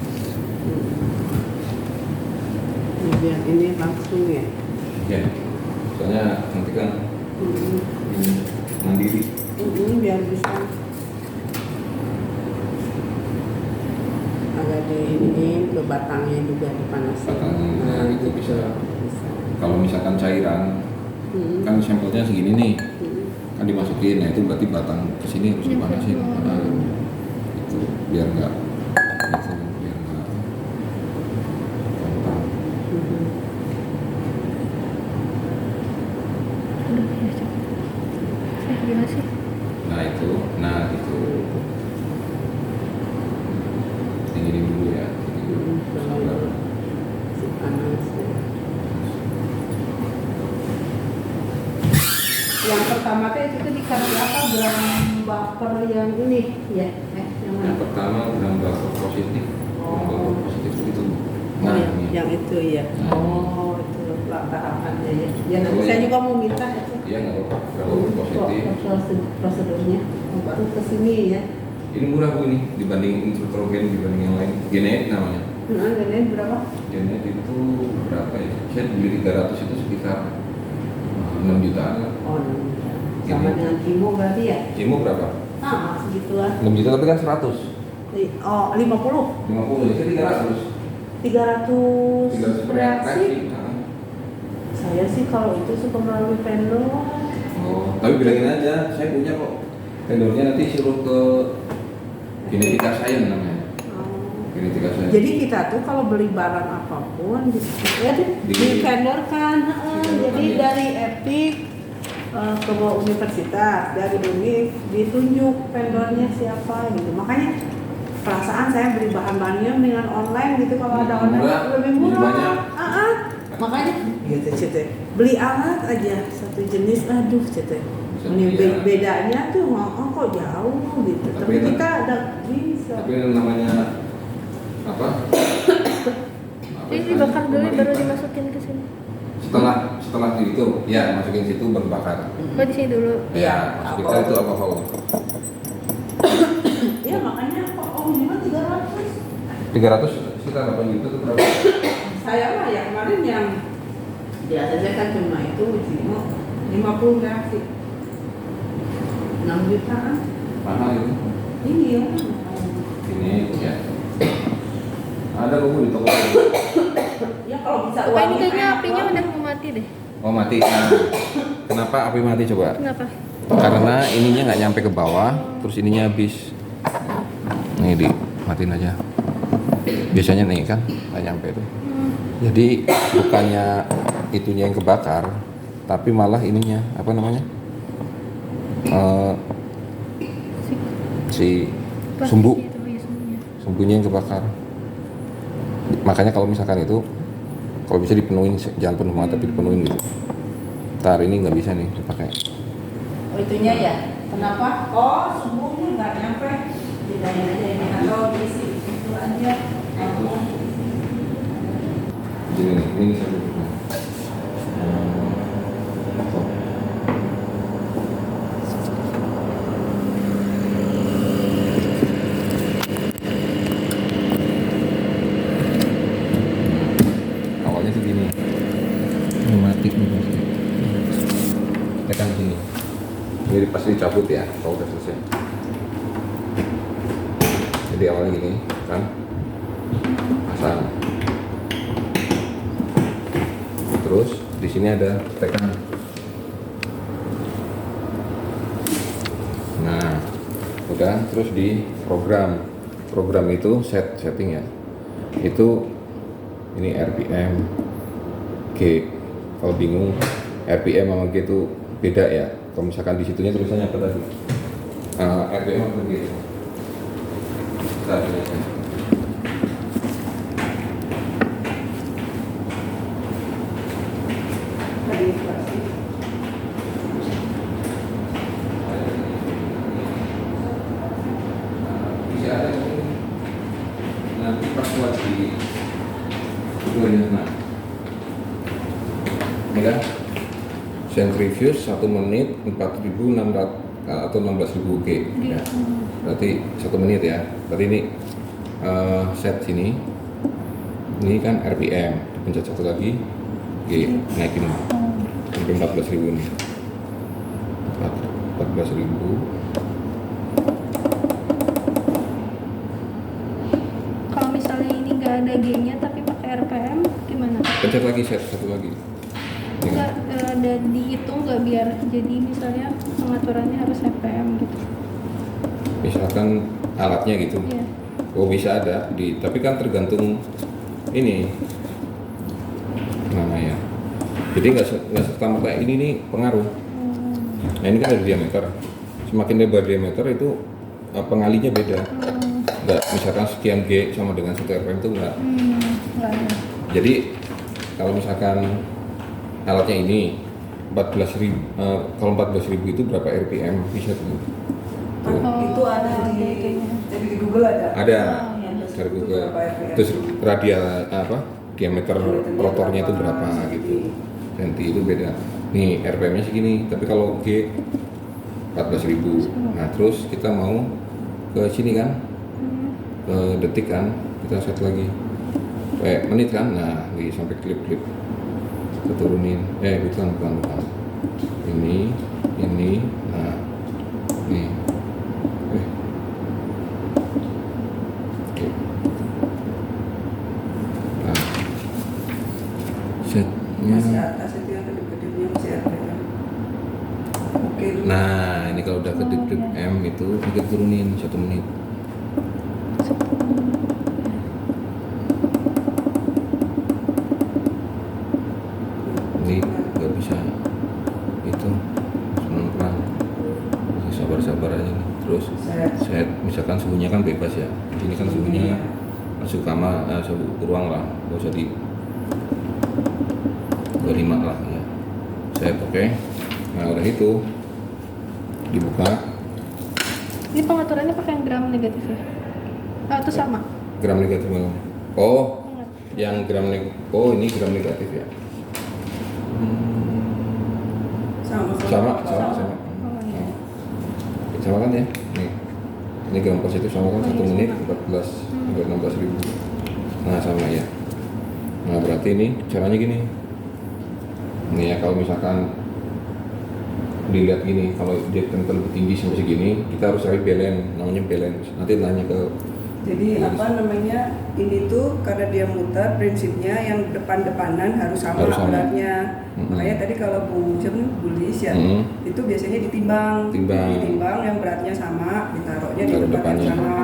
Speaker 5: biar ini langsung ya.
Speaker 1: Ya, soalnya nanti kan ini mandiri.
Speaker 5: Ini biar bisa agak diiniin ke batangnya juga dipanasin.
Speaker 1: Batangnya, nah, itu bisa.
Speaker 5: Bisa.
Speaker 1: Kalau misalkan cairan, kan sampelnya segini nih, kan dimasukin, nah itu berarti batang kesini harus dipanasin. Nah, biar nggak biar nggak kontak.
Speaker 6: Aduh, ya cukup. Gimana sih?
Speaker 1: Nah itu tinggiin dulu ya, tinggiin dulu. Sabar.
Speaker 3: Yang pertama teh itu dikasih apa, gram baper yang ini ya, yang
Speaker 1: Yang
Speaker 3: mana?
Speaker 1: pertama gram bakar positif, gram bakar positif itu. Nah ini.
Speaker 3: Yang itu ya.
Speaker 1: Nah.
Speaker 3: Oh, itu tahapannya ya. Ya nanti
Speaker 1: Boleh.
Speaker 3: saya juga mau minta itu.
Speaker 1: Iya nggak apa-apa, gram bakar positif.
Speaker 3: Prosedurnya baru ke sini ya.
Speaker 1: Ini murah bu ini dibanding instruktrogen dibanding yang lain. Genetik namanya.
Speaker 3: Nah, dan berapa?
Speaker 1: Genetik itu berapa ya? Saya beli 300 itu sekitar 6 jutaan lah.
Speaker 3: Oh, sama
Speaker 1: Ini.
Speaker 3: dengan kimo berarti ya?
Speaker 1: Cimo berapa?
Speaker 3: Sama segitulah.
Speaker 1: 6 juta tapi kan 100.
Speaker 3: Oh, 50.
Speaker 1: 50 itu 300.
Speaker 3: 300 reaksi.
Speaker 1: Nah.
Speaker 3: Saya sih kalau itu suka melalui vendor.
Speaker 1: Oh, tapi bilangin aja, saya punya kok. Vendornya nanti suruh ke Genetika Science namanya. Genetika Science.
Speaker 3: Jadi kita tuh kalau beli barang apapun di vendor kan, jadi
Speaker 1: iya.
Speaker 3: dari Epic ke universitas, dari Univ ditunjuk vendornya siapa gitu. Makanya perasaan saya beli bahan-bahannya dengan online gitu, kalau ada online
Speaker 1: Murah,
Speaker 3: lebih
Speaker 1: lebih
Speaker 3: murah.
Speaker 1: banyak.
Speaker 3: Makanya gitu cete. Beli alat aja satu jenis, aduh cete. Ini
Speaker 1: Iya.
Speaker 3: bedanya tuh kok jauh gitu. Tapi
Speaker 1: Tapi
Speaker 3: kita ada bisa.
Speaker 1: Tapi yang namanya apa?
Speaker 6: Jadi dibakar dulu baru dimasukin ke sini.
Speaker 1: Setelah itu, ya masukin situ baru bakar.
Speaker 6: Oh, di sini dulu.
Speaker 1: Ya, maksud kita itu alkohol.
Speaker 3: Ya makanya kok minimal 300.
Speaker 1: 300 sekitar 8 juta itu berapa?
Speaker 3: Saya mah ya kemarin yang biasanya kan cuma itu cuma 50 reaksi. 6 jutaan.
Speaker 1: Mahal itu.
Speaker 3: Ini ya.
Speaker 1: Ini ya. Ada kok Bu, di toko.
Speaker 3: Ya kalau bisa
Speaker 6: Apa ini
Speaker 3: uangnya
Speaker 6: kayaknya
Speaker 3: enak
Speaker 6: apinya
Speaker 3: banget.
Speaker 6: udah mau mati deh.
Speaker 1: Oh mati. Nah, kenapa api mati coba?
Speaker 6: Kenapa?
Speaker 1: Karena ininya nggak nyampe ke bawah, terus ininya habis. Nih dimatiin aja. Biasanya nih kan nggak nyampe tuh. Jadi bukannya itunya yang kebakar, tapi malah ininya apa namanya? Si sumbu,
Speaker 6: Plastik itu, ya, sumbunya.
Speaker 1: sumbunya yang kebakar. Makanya kalau misalkan itu, kalau bisa dipenuhin, jangan penuh banget tapi dipenuhin gitu. Ntar ini nggak bisa nih dipakai.
Speaker 3: Oh itunya ya? Kenapa? Oh sumbunya nggak nyampe. Bedain aja ini atau diisi itu aja.
Speaker 1: Gini nih, ini saya dulu. Awalnya tuh gini. Ini mati nih pasti. Tekan sini. Ini pasti dicabut ya, kalau udah selesai. Jadi awalnya gini, kan? Pasang. Terus di sini ada tekan. Nah, udah terus di program itu setting ya. Itu ini RPM G. Kalau bingung RPM sama G itu beda ya. Kalau misalkan di situnya tulisannya apa tadi? RPM apa G? Tadi.
Speaker 5: Registrasi.
Speaker 1: Bisa ada ini. Nanti pas buat di nah ini kan centrifuge 1 menit 4.600 atau 16.000 G ya. Berarti 1 menit ya. Berarti ini set sini ini kan RPM, pencet satu lagi G, naikin sampai 14.000 nih 14.000.
Speaker 6: Kalau misalnya ini nggak ada G-nya tapi pakai RPM gimana?
Speaker 1: Pencet lagi, set satu lagi. Ini kan.
Speaker 6: Nggak ada dihitung nggak biar jadi misalnya pengaturannya harus RPM gitu.
Speaker 1: Misalkan alatnya gitu.
Speaker 6: Iya.
Speaker 1: Oh bisa ada tapi kan tergantung ini namanya. Jadi nggak serta merta ini nih pengaruh. Nah ini kan ada diameter. Semakin lebar diameter itu pengalinya beda. Nggak misalkan sekian G sama dengan 1 RPM itu enggak.
Speaker 6: Nggak ada.
Speaker 1: Jadi kalau misalkan alatnya ini 14.000, kalau 14.000 itu berapa RPM bisa tuh? Tuh.
Speaker 5: Itu ada
Speaker 6: ada
Speaker 5: di
Speaker 6: itunya.
Speaker 5: jadi di Google ada.
Speaker 1: Ada
Speaker 6: Oh, iya.
Speaker 1: dari Google.
Speaker 5: Berapa RPM?
Speaker 1: Terus radial diameter rotornya itu berapa gitu. Senti itu beda. Nih RPM-nya segini, tapi kalau G 14.000. Nah terus kita mau ke sini kan, ke detik kan, kita set lagi. Menit kan, nah sampai klip-klip. Kita turunin, bukan. Ini, nah, nih. Oke. Nah, setnya.
Speaker 5: Masih atas itu yang kedip-kedipnya masih RPM. Oke.
Speaker 1: Nah, ini kalau udah kedip-kedip M itu kita turunin 1 menit. Ini nggak bisa itu pelan-pelan, sabar-sabar aja nih. Terus set, misalkan suhunya kan bebas ya. Ini kan suhunya masuk kamar, suhu ruang lah, nggak usah di 25 lah ya. Set oke. Nah udah itu dibuka.
Speaker 6: Ini pengaturannya pakai gram negatif ya? Itu sama?
Speaker 1: Gram negatif mana? Oh, yang gram negatif. Oh ini gram negatif ya. Sama.
Speaker 6: Oh, iya.
Speaker 1: Sama kan ya? Nih. Ini gram positif sama kan 1 menit 14 hampir 16.000. Nah sama ya. Nah berarti ini caranya gini. Ini ya kalau misalkan dilihat gini, kalau dia tempel lebih tinggi sampai segini, kita harus cari balance, namanya balance. Nanti nanya ke.
Speaker 5: Jadi ini tuh karena dia muter, prinsipnya yang depan-depanan harus sama beratnya. Makanya tadi kalau Bu Lis ya, itu biasanya ditimbang yang beratnya sama, ditaruhnya di
Speaker 1: Taruh
Speaker 5: depan yang
Speaker 1: depannya.
Speaker 5: sama.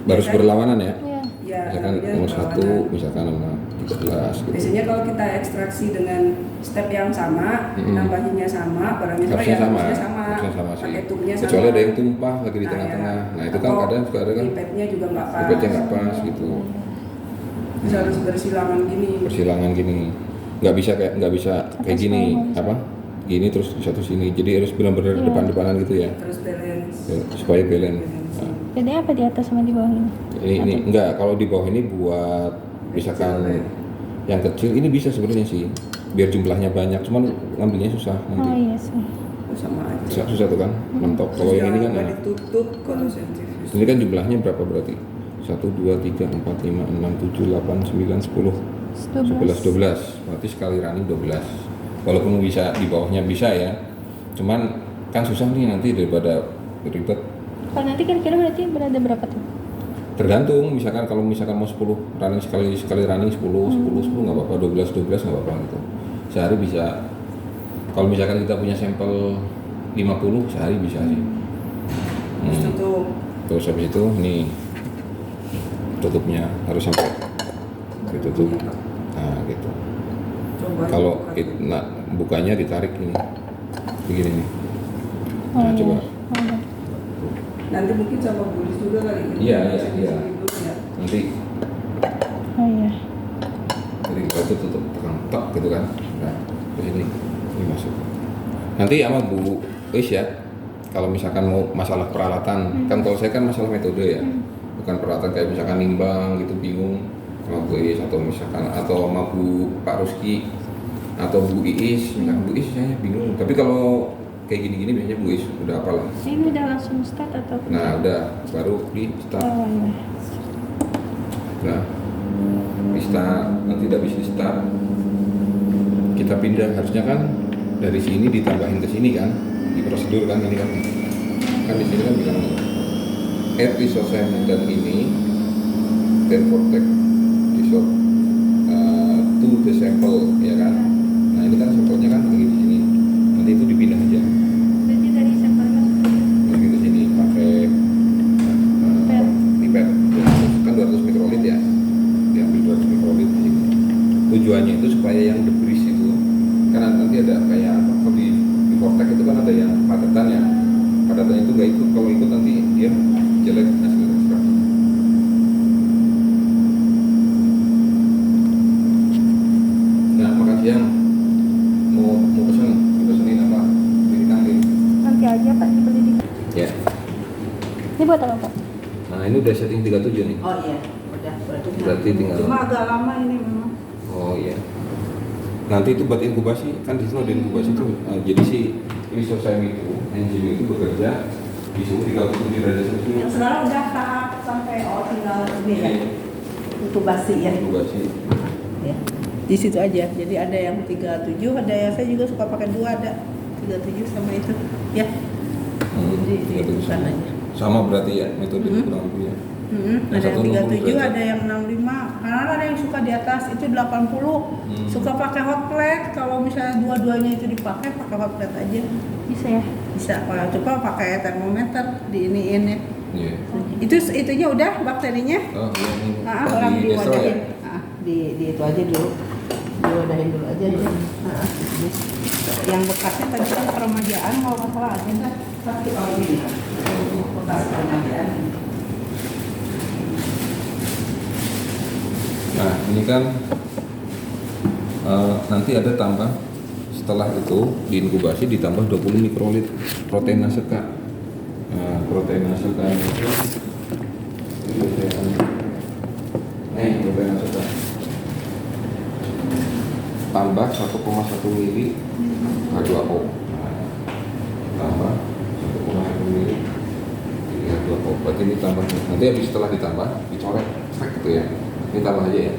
Speaker 1: Harus berlawanan ya.
Speaker 6: Iya.
Speaker 5: Ya,
Speaker 1: Misalkan
Speaker 5: namanya
Speaker 1: nomor 1,
Speaker 5: berlawanan.
Speaker 1: misalkan nomor 13 gitu.
Speaker 5: Biasanya kalau kita ekstraksi dengan step yang sama, nambahinnya sama, barangnya sama,
Speaker 1: Harusnya
Speaker 5: ya
Speaker 1: sama,
Speaker 5: harusnya sama,
Speaker 1: harusnya sama sih.
Speaker 5: pakai tubnya sama.
Speaker 1: Kecuali ada yang tumpah lagi di
Speaker 5: Nah,
Speaker 1: tengah-tengah.
Speaker 5: ya.
Speaker 1: Nah itu kan
Speaker 5: Atau
Speaker 1: kadang suka ada kan.
Speaker 5: pipetnya juga nggak pas.
Speaker 1: Pipetnya nggak pas gitu.
Speaker 5: Bisa harus bersilangan gini.
Speaker 1: Persilangan gini, nggak bisa kayak gini apa? Gini terus di satu sini. Jadi harus benar-benar
Speaker 6: Iya.
Speaker 1: depan-depanan gitu ya,
Speaker 5: Terus balance.
Speaker 1: supaya balance. Nah,
Speaker 6: Bedanya apa di atas sama di bawah ini?
Speaker 1: ini enggak, kalau di bawah ini buat misalkan yang kecil ini bisa sebenarnya sih, biar jumlahnya banyak, cuman ngambilnya susah
Speaker 6: Oh
Speaker 1: nanti.
Speaker 6: iya sih.
Speaker 5: Sama aja.
Speaker 1: Susah tuh kan, mentok. Kalau yang ini kan,
Speaker 5: nggak
Speaker 1: nah,
Speaker 5: ditutup kalau sentrifuge.
Speaker 1: ini kan jumlahnya berapa berarti? 1, 2, 3, 4, 5, 6, 7, 8, 9, 10, 11, 12. Berarti sekali running 12. Walaupun bisa di bawahnya bisa ya, cuman kan susah nih nanti daripada ribet.
Speaker 6: Kalau nanti kira-kira berarti berada berapa tuh?
Speaker 1: Tergantung, misalkan kalau misalkan mau 10 running sekali running 10 nggak apa-apa, 12 nggak apa-apa gitu. Sehari bisa. Kalau misalkan kita punya sampel 50 sehari bisa sih.
Speaker 5: Terus tutup.
Speaker 1: Terus habis itu nih tutupnya harus sampai ditutup. Nah gitu.
Speaker 5: Coba
Speaker 1: Kalau
Speaker 5: dibuka.
Speaker 1: bukanya ditarik ini, begini nih.
Speaker 6: Oh
Speaker 1: Nah
Speaker 6: iya.
Speaker 1: coba.
Speaker 6: Oh, iya.
Speaker 5: Nanti mungkin sama Bulis juga kali ini.
Speaker 1: Iya.
Speaker 5: Ya.
Speaker 1: Nanti
Speaker 6: Oh iya.
Speaker 1: dari itu tutup tekan tok gitu kan. Nah ke sini ini masuk. Nanti sama Bu Is ya. Kalau misalkan mau masalah peralatan, kan kalau saya kan masalah metode ya, bukan peralatan kayak misalkan nimbang gitu bingung sama Bu Is atau misalkan atau sama Bu Pak Ruski atau Bu Iis, misalkan Bu Is saya bingung. Tapi kalau kayak gini-gini biasanya Bu Is udah apa lah.
Speaker 6: Ini udah langsung start atau?
Speaker 1: Nah udah baru di start.
Speaker 6: Oh iya.
Speaker 1: Nah di start nanti udah bisa di start. Kita pindah harusnya kan dari sini ditambahin ke sini kan, di prosedur kan ini kan di sini kan bilang add isosem dan ini then protect isot to the sample ya kan. Nah ini kan sampelnya kan lagi di sini, nanti itu dipindah aja
Speaker 6: Berarti dari sampel masuk
Speaker 1: lagi ke sini pakai
Speaker 6: pet.
Speaker 1: Fortek itu kan ada yang padatan ya. Padatan itu nggak ikut, kalau ikut nanti dia jelek hasil ekstraksi. Nah, makan siang mau pesenin apa di kantin?
Speaker 6: Nanti aja Pak dibeli di.
Speaker 1: Ya.
Speaker 6: Ini buat apa Pak?
Speaker 1: Nah ini udah setting 37 nih.
Speaker 5: Oh iya, udah
Speaker 1: Berarti tinggal.
Speaker 5: Cuma agak lama ini memang.
Speaker 1: Oh iya. Nanti itu buat inkubasi, kan di situ ada inkubasi itu. Jadi si lisozyme itu, enzim itu bekerja di suhu 37 derajat
Speaker 3: Yang
Speaker 1: Celcius.
Speaker 3: sekarang udah tahap sampai tinggal ini ya. Inkubasi ya.
Speaker 1: Inkubasi.
Speaker 3: Ya. Di situ aja. Jadi ada yang 37, ada yang saya juga suka pakai 2, ada 37 sama itu. Ya. Jadi di
Speaker 1: 37.
Speaker 3: sana aja.
Speaker 1: Sama berarti ya metode kurang lebih ya.
Speaker 3: Ada yang 37,
Speaker 1: 60
Speaker 3: ada yang 65. Karena ada yang suka di atas itu 80. Suka pakai hot plate. Kalau misalnya dua-duanya itu dipakai, pakai hot plate aja.
Speaker 6: Bisa ya?
Speaker 3: Bisa. Kalau coba pakai termometer diiniin ya.
Speaker 1: Iya.
Speaker 3: Itunya udah bakterinya.
Speaker 1: Oh iya ini.
Speaker 3: Orang
Speaker 1: Di destro
Speaker 3: diwadahin.
Speaker 1: ya.
Speaker 3: Di itu aja dulu. Diwadahin dulu aja ya. Yang bekasnya tadi kan peremajaan mau apa aja kan? Tapi ini bekas peremajaan.
Speaker 1: Nah ini kan nanti ada tambah, setelah itu diinkubasi ditambah 20 mikrolit proteinase K. Nah, proteinase K itu proteinase K tambah 1,1 mili H2O. Nah, tambah 1,1 mili H2O. Berarti ini tambah, nanti habis setelah ditambah dicoret gitu ya. Ini tambah aja ya.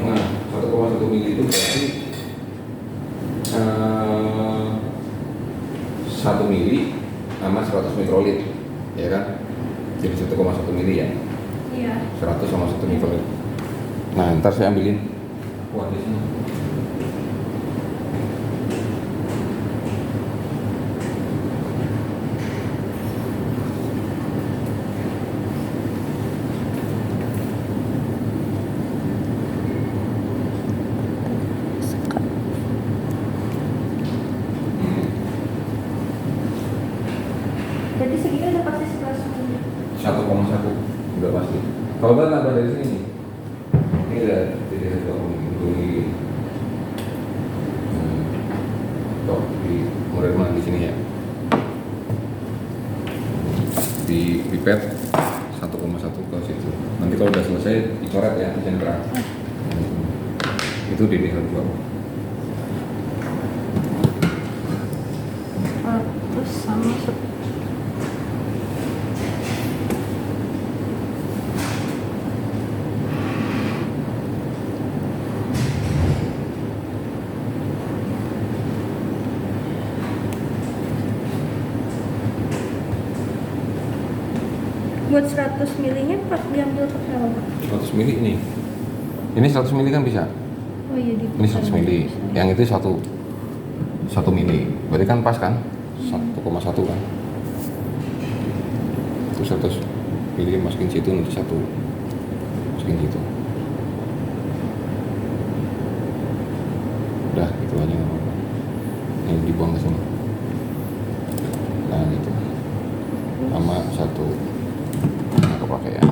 Speaker 1: Nah, 1,1 mili itu berarti 1 mili sama 100 mikrolit, ya kan? Jadi 1,1 mili ya.
Speaker 6: Iya.
Speaker 1: 100 sama 1 mikrolit. Nah, ntar saya ambilin. Wah, di sini.
Speaker 6: Jadi segini udah pasti 11
Speaker 1: 1,1 udah pasti. Kalau nggak nambah dari sini, ini udah jadi 1,2 mili. Tuh di murid di sini ya. Di pipet 1,1 ke situ. Nanti kalau udah selesai dicoret ya, dicentra. Itu DDH2.
Speaker 6: terus sama buat 100 milinya Pak diambil pakai apa Pak?
Speaker 1: 100 mili ini. Ini 100 mili kan bisa.
Speaker 6: Oh iya di
Speaker 1: Ini 100 mili. Yang itu 1 mili. Berarti kan pas kan? 1,1 kan. Itu 100 mili masukin situ, nanti 1 masukin situ. Udah gitu aja nggak apa-apa. Ini dibuang ke sini. Nah gitu. Sama 1 nggak kepake ya.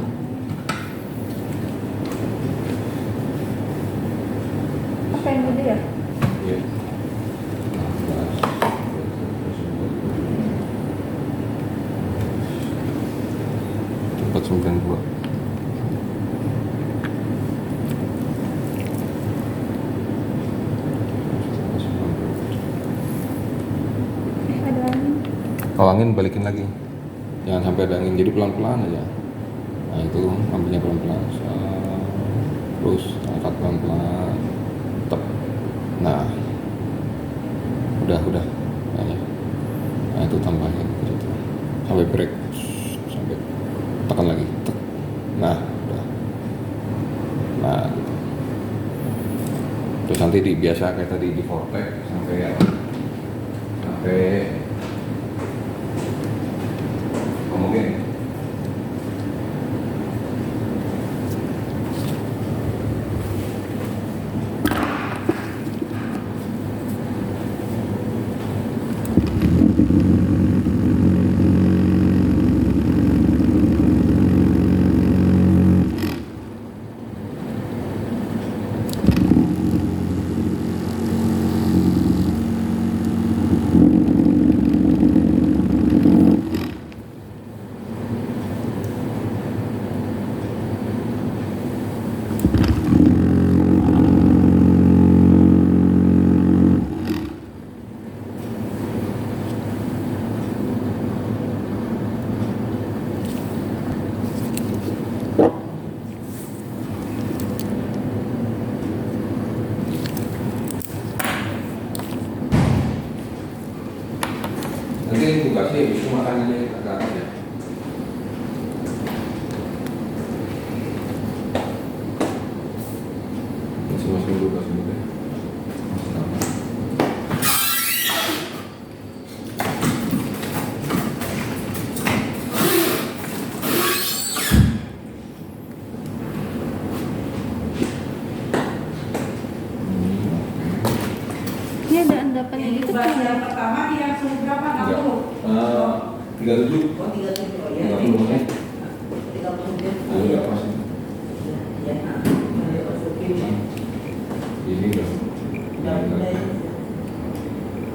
Speaker 6: pakai yang gede ya?
Speaker 1: Iya. 492.
Speaker 6: Ada angin.
Speaker 1: Kalau angin balikin lagi, jangan sampai ada angin, jadi pelan-pelan aja. Nah itu ambilnya pelan-pelan, terus angkat pelan-pelan, tep. Nah udah kayaknya. Nah itu tambahin ke situ sampai break, sampai tekan lagi, tek. Nah udah. Nah gitu. Terus nanti biasa kayak tadi di vortex sampai mungkin Nanti tugasnya itu makanannya agak atas ya. Masing-masing tugas dulu deh.
Speaker 6: Ini ada endapannya
Speaker 3: Ini
Speaker 6: gitu
Speaker 3: tugas
Speaker 6: kan?
Speaker 3: yang pertama dia suruh berapa? 60.
Speaker 1: 37.
Speaker 2: Oh, 37 oh ya.
Speaker 1: 30 menit.
Speaker 2: 30
Speaker 1: Oh, udah pas.
Speaker 2: Ya, nah, masukin ya.
Speaker 1: Ini udah.
Speaker 2: Udah.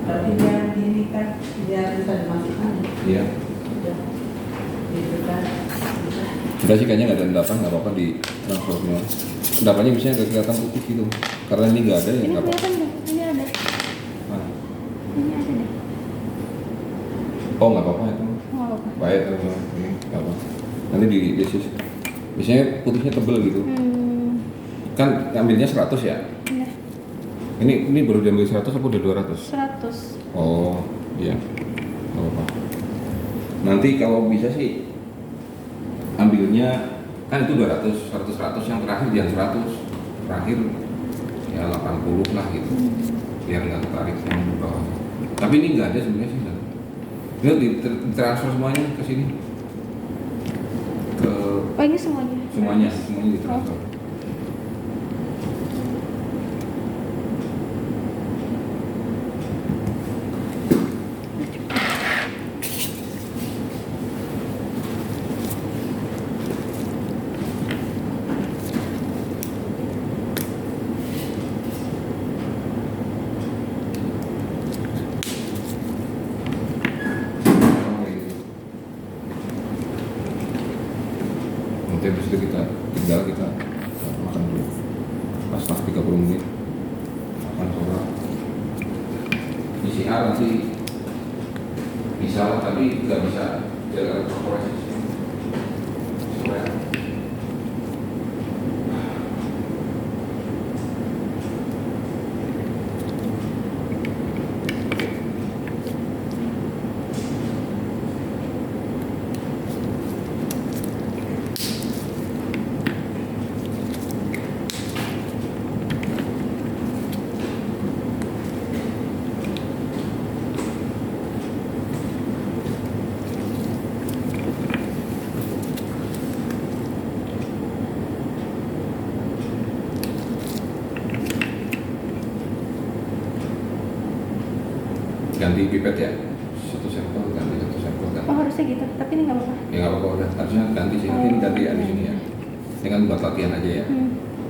Speaker 2: Berarti dia gini kan, dia bisa dimasukkan ya.
Speaker 1: Iya.
Speaker 2: Udah. Gitu kan.
Speaker 1: Udah sih kayaknya nggak ada endapan, nggak apa-apa di transfer semua. Endapannya biasanya agak kelihatan putih gitu. Karena ini nggak ada ya
Speaker 6: Ini
Speaker 1: nggak apa-apa.
Speaker 6: kelihatan deh, ini ada.
Speaker 1: Nah.
Speaker 6: Ini ada deh.
Speaker 1: Oh nggak apa-apa itu.
Speaker 6: Nggak apa-apa.
Speaker 1: Baik kalau ini nggak apa. Nanti di desis. Biasanya putihnya tebel gitu. Kan ambilnya 100 ya.
Speaker 6: Iya.
Speaker 1: Ini baru diambil 100 apa udah 200?
Speaker 6: 100.
Speaker 1: Oh iya. Nggak apa-apa. Nanti kalau bisa sih ambilnya kan itu 200, 100 yang terakhir jangan 100. Terakhir ya 80 lah gitu. Biar nggak tarik yang di bawah. Tapi ini nggak ada sebenarnya sih. Ini ditransfer semuanya ke sini. Ke
Speaker 6: Oh ini semuanya?
Speaker 1: semuanya ditransfer. Nanti habis itu kita tinggal kita makan dulu pas 30 menit makan sore. PCR nanti bisa lah tapi nggak bisa jaga korporasi supaya ganti pipet ya, satu sampel ganti satu sampel ganti.
Speaker 6: Oh harusnya gitu, tapi ini nggak apa-apa.
Speaker 1: Ya nggak apa-apa udah, harusnya ganti sih, nanti ganti ya di sini ya. Ini kan buat latihan aja ya.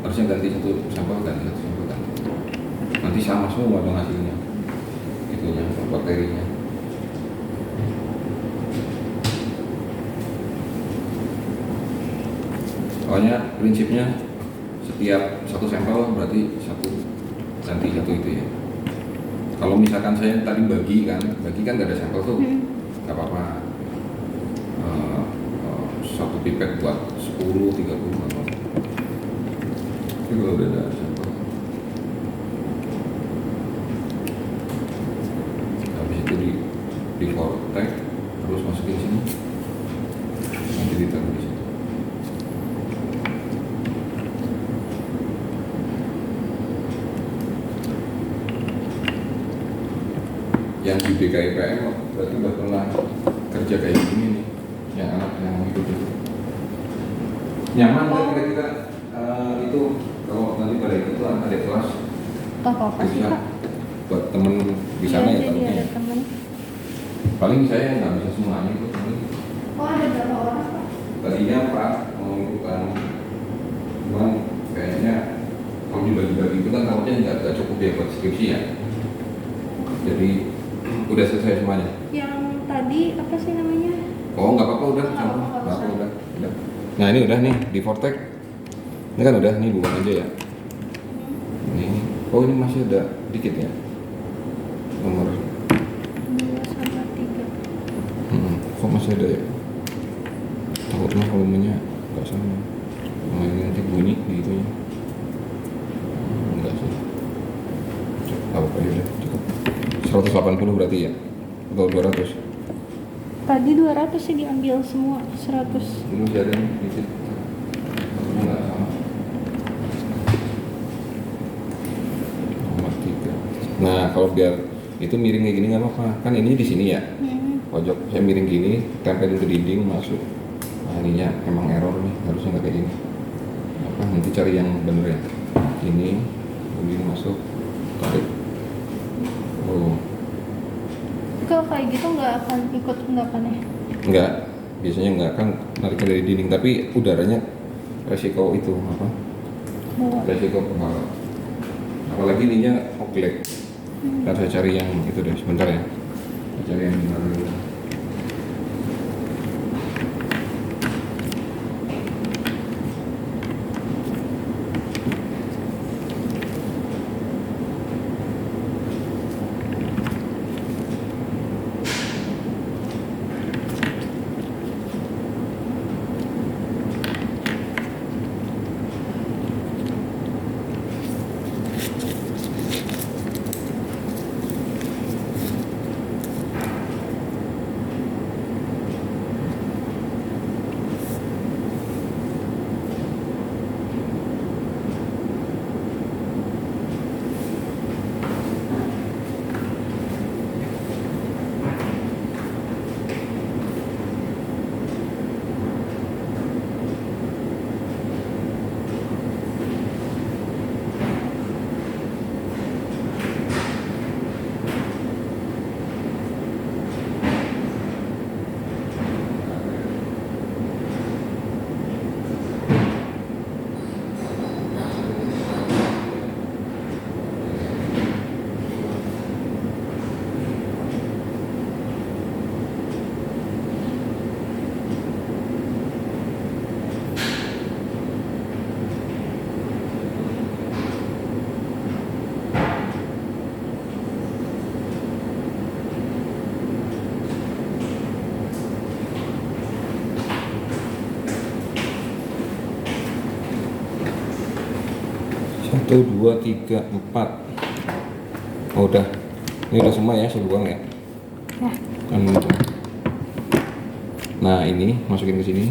Speaker 1: Harusnya ganti satu sampel ganti satu sampel ganti. Nanti sama semua dong hasilnya, itunya bakterinya. Pokoknya prinsipnya setiap satu sampel berarti satu ganti satu itu ya. Kalau misalkan saya tadi bagi kan nggak ada sampel tuh, nggak apa-apa. Satu pipet buat 10, 30 apa. Tapi kalau udah ada sampel, habis itu di vortex terus masukin sini, nanti ditaruh di situ. Yang di BKIPM berarti udah pernah kerja kayak gini nih, yang anak yang hidup itu nyaman nggak kira-kira itu kalau nanti pada itu ada kelas
Speaker 6: Oh apa sih
Speaker 1: bisa
Speaker 6: Kak?
Speaker 1: buat temen di sana
Speaker 6: Iya,
Speaker 1: ya
Speaker 6: jadi
Speaker 1: takutnya.
Speaker 6: ada temen.
Speaker 1: Paling saya nggak bisa semuanya itu paling
Speaker 3: Oh ada berapa orang Pak?
Speaker 1: tadinya Pak mau bukan, cuman kayaknya kalau dibagi-bagi itu kan takutnya nggak cukup ya buat skripsi ya, jadi udah selesai semuanya.
Speaker 6: Yang tadi apa sih namanya?
Speaker 1: Oh nggak apa-apa udah,
Speaker 6: Nggak apa-apa,
Speaker 1: nggak apa-apa,
Speaker 6: nggak
Speaker 1: udah. Nah ini udah nih di Vortex, ini kan udah nih buang aja ya. Ini, oh ini masih ada dikit ya nomor.
Speaker 6: 2 sama 3.
Speaker 1: Kok masih ada ya? Takutnya volumenya nggak sama. Nah ini nanti bunyi gitu ya. Enggak sih. Apa ya udah cukup. 180 berarti ya? Atau 200?
Speaker 6: Tadi 200 sih diambil semua 100.
Speaker 1: Ini masih ada nih, dikit. Enggak sama. Nomor 3. Nah, kalau biar itu miring kayak gini nggak apa-apa. Kan ini di sini ya. Pojok saya miring gini, tempelin ke dinding, masuk. Nah, ininya emang error nih, harusnya nggak kayak gini. Apa? Nanti cari yang bener ya. Ini, begini masuk, tarik. Oh,
Speaker 6: Kalau kayak gitu nggak akan ikut endapannya.
Speaker 1: enggak. Biasanya enggak kan nariknya dari dinding, tapi udaranya resiko itu apa?
Speaker 6: Bawa.
Speaker 1: Resiko kepala. Apalagi ininya oklek. Ntar saya cari yang itu deh, sebentar ya. Saya cari yang benar dulu. Satu, dua, tiga, empat. Oh, udah. Ini udah semua ya, saya buang ya.
Speaker 6: Ya.
Speaker 1: Kan itu. Nah, ini masukin ke sini.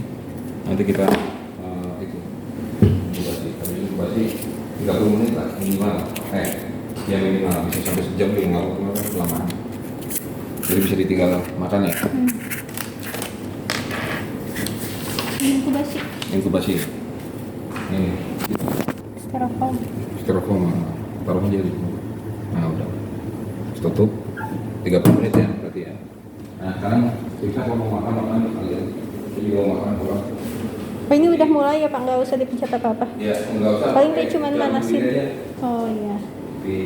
Speaker 1: Nanti kita itu inkubasi. Tapi inkubasi 30 menit lah minimal. Ya minimal bisa sampai sejam juga nggak apa-apa, kelamaan. Jadi bisa ditinggal makan ya.
Speaker 6: Inkubasi.
Speaker 1: Inkubasi. Ini
Speaker 6: Styrofoam.
Speaker 1: styrofoam, taruh aja di sini. Nah, udah. Tutup 30 menit ya berarti ya. Nah, sekarang kita kalau mau makan kalian. Saya juga mau makan pulang.
Speaker 6: Oh, ini udah mulai ya Pak, nggak usah dipencet apa-apa.
Speaker 1: Ya, enggak usah.
Speaker 6: Paling kayak cuman
Speaker 1: Jangan
Speaker 6: manasin.
Speaker 1: begini aja.
Speaker 6: Oh iya.
Speaker 1: Di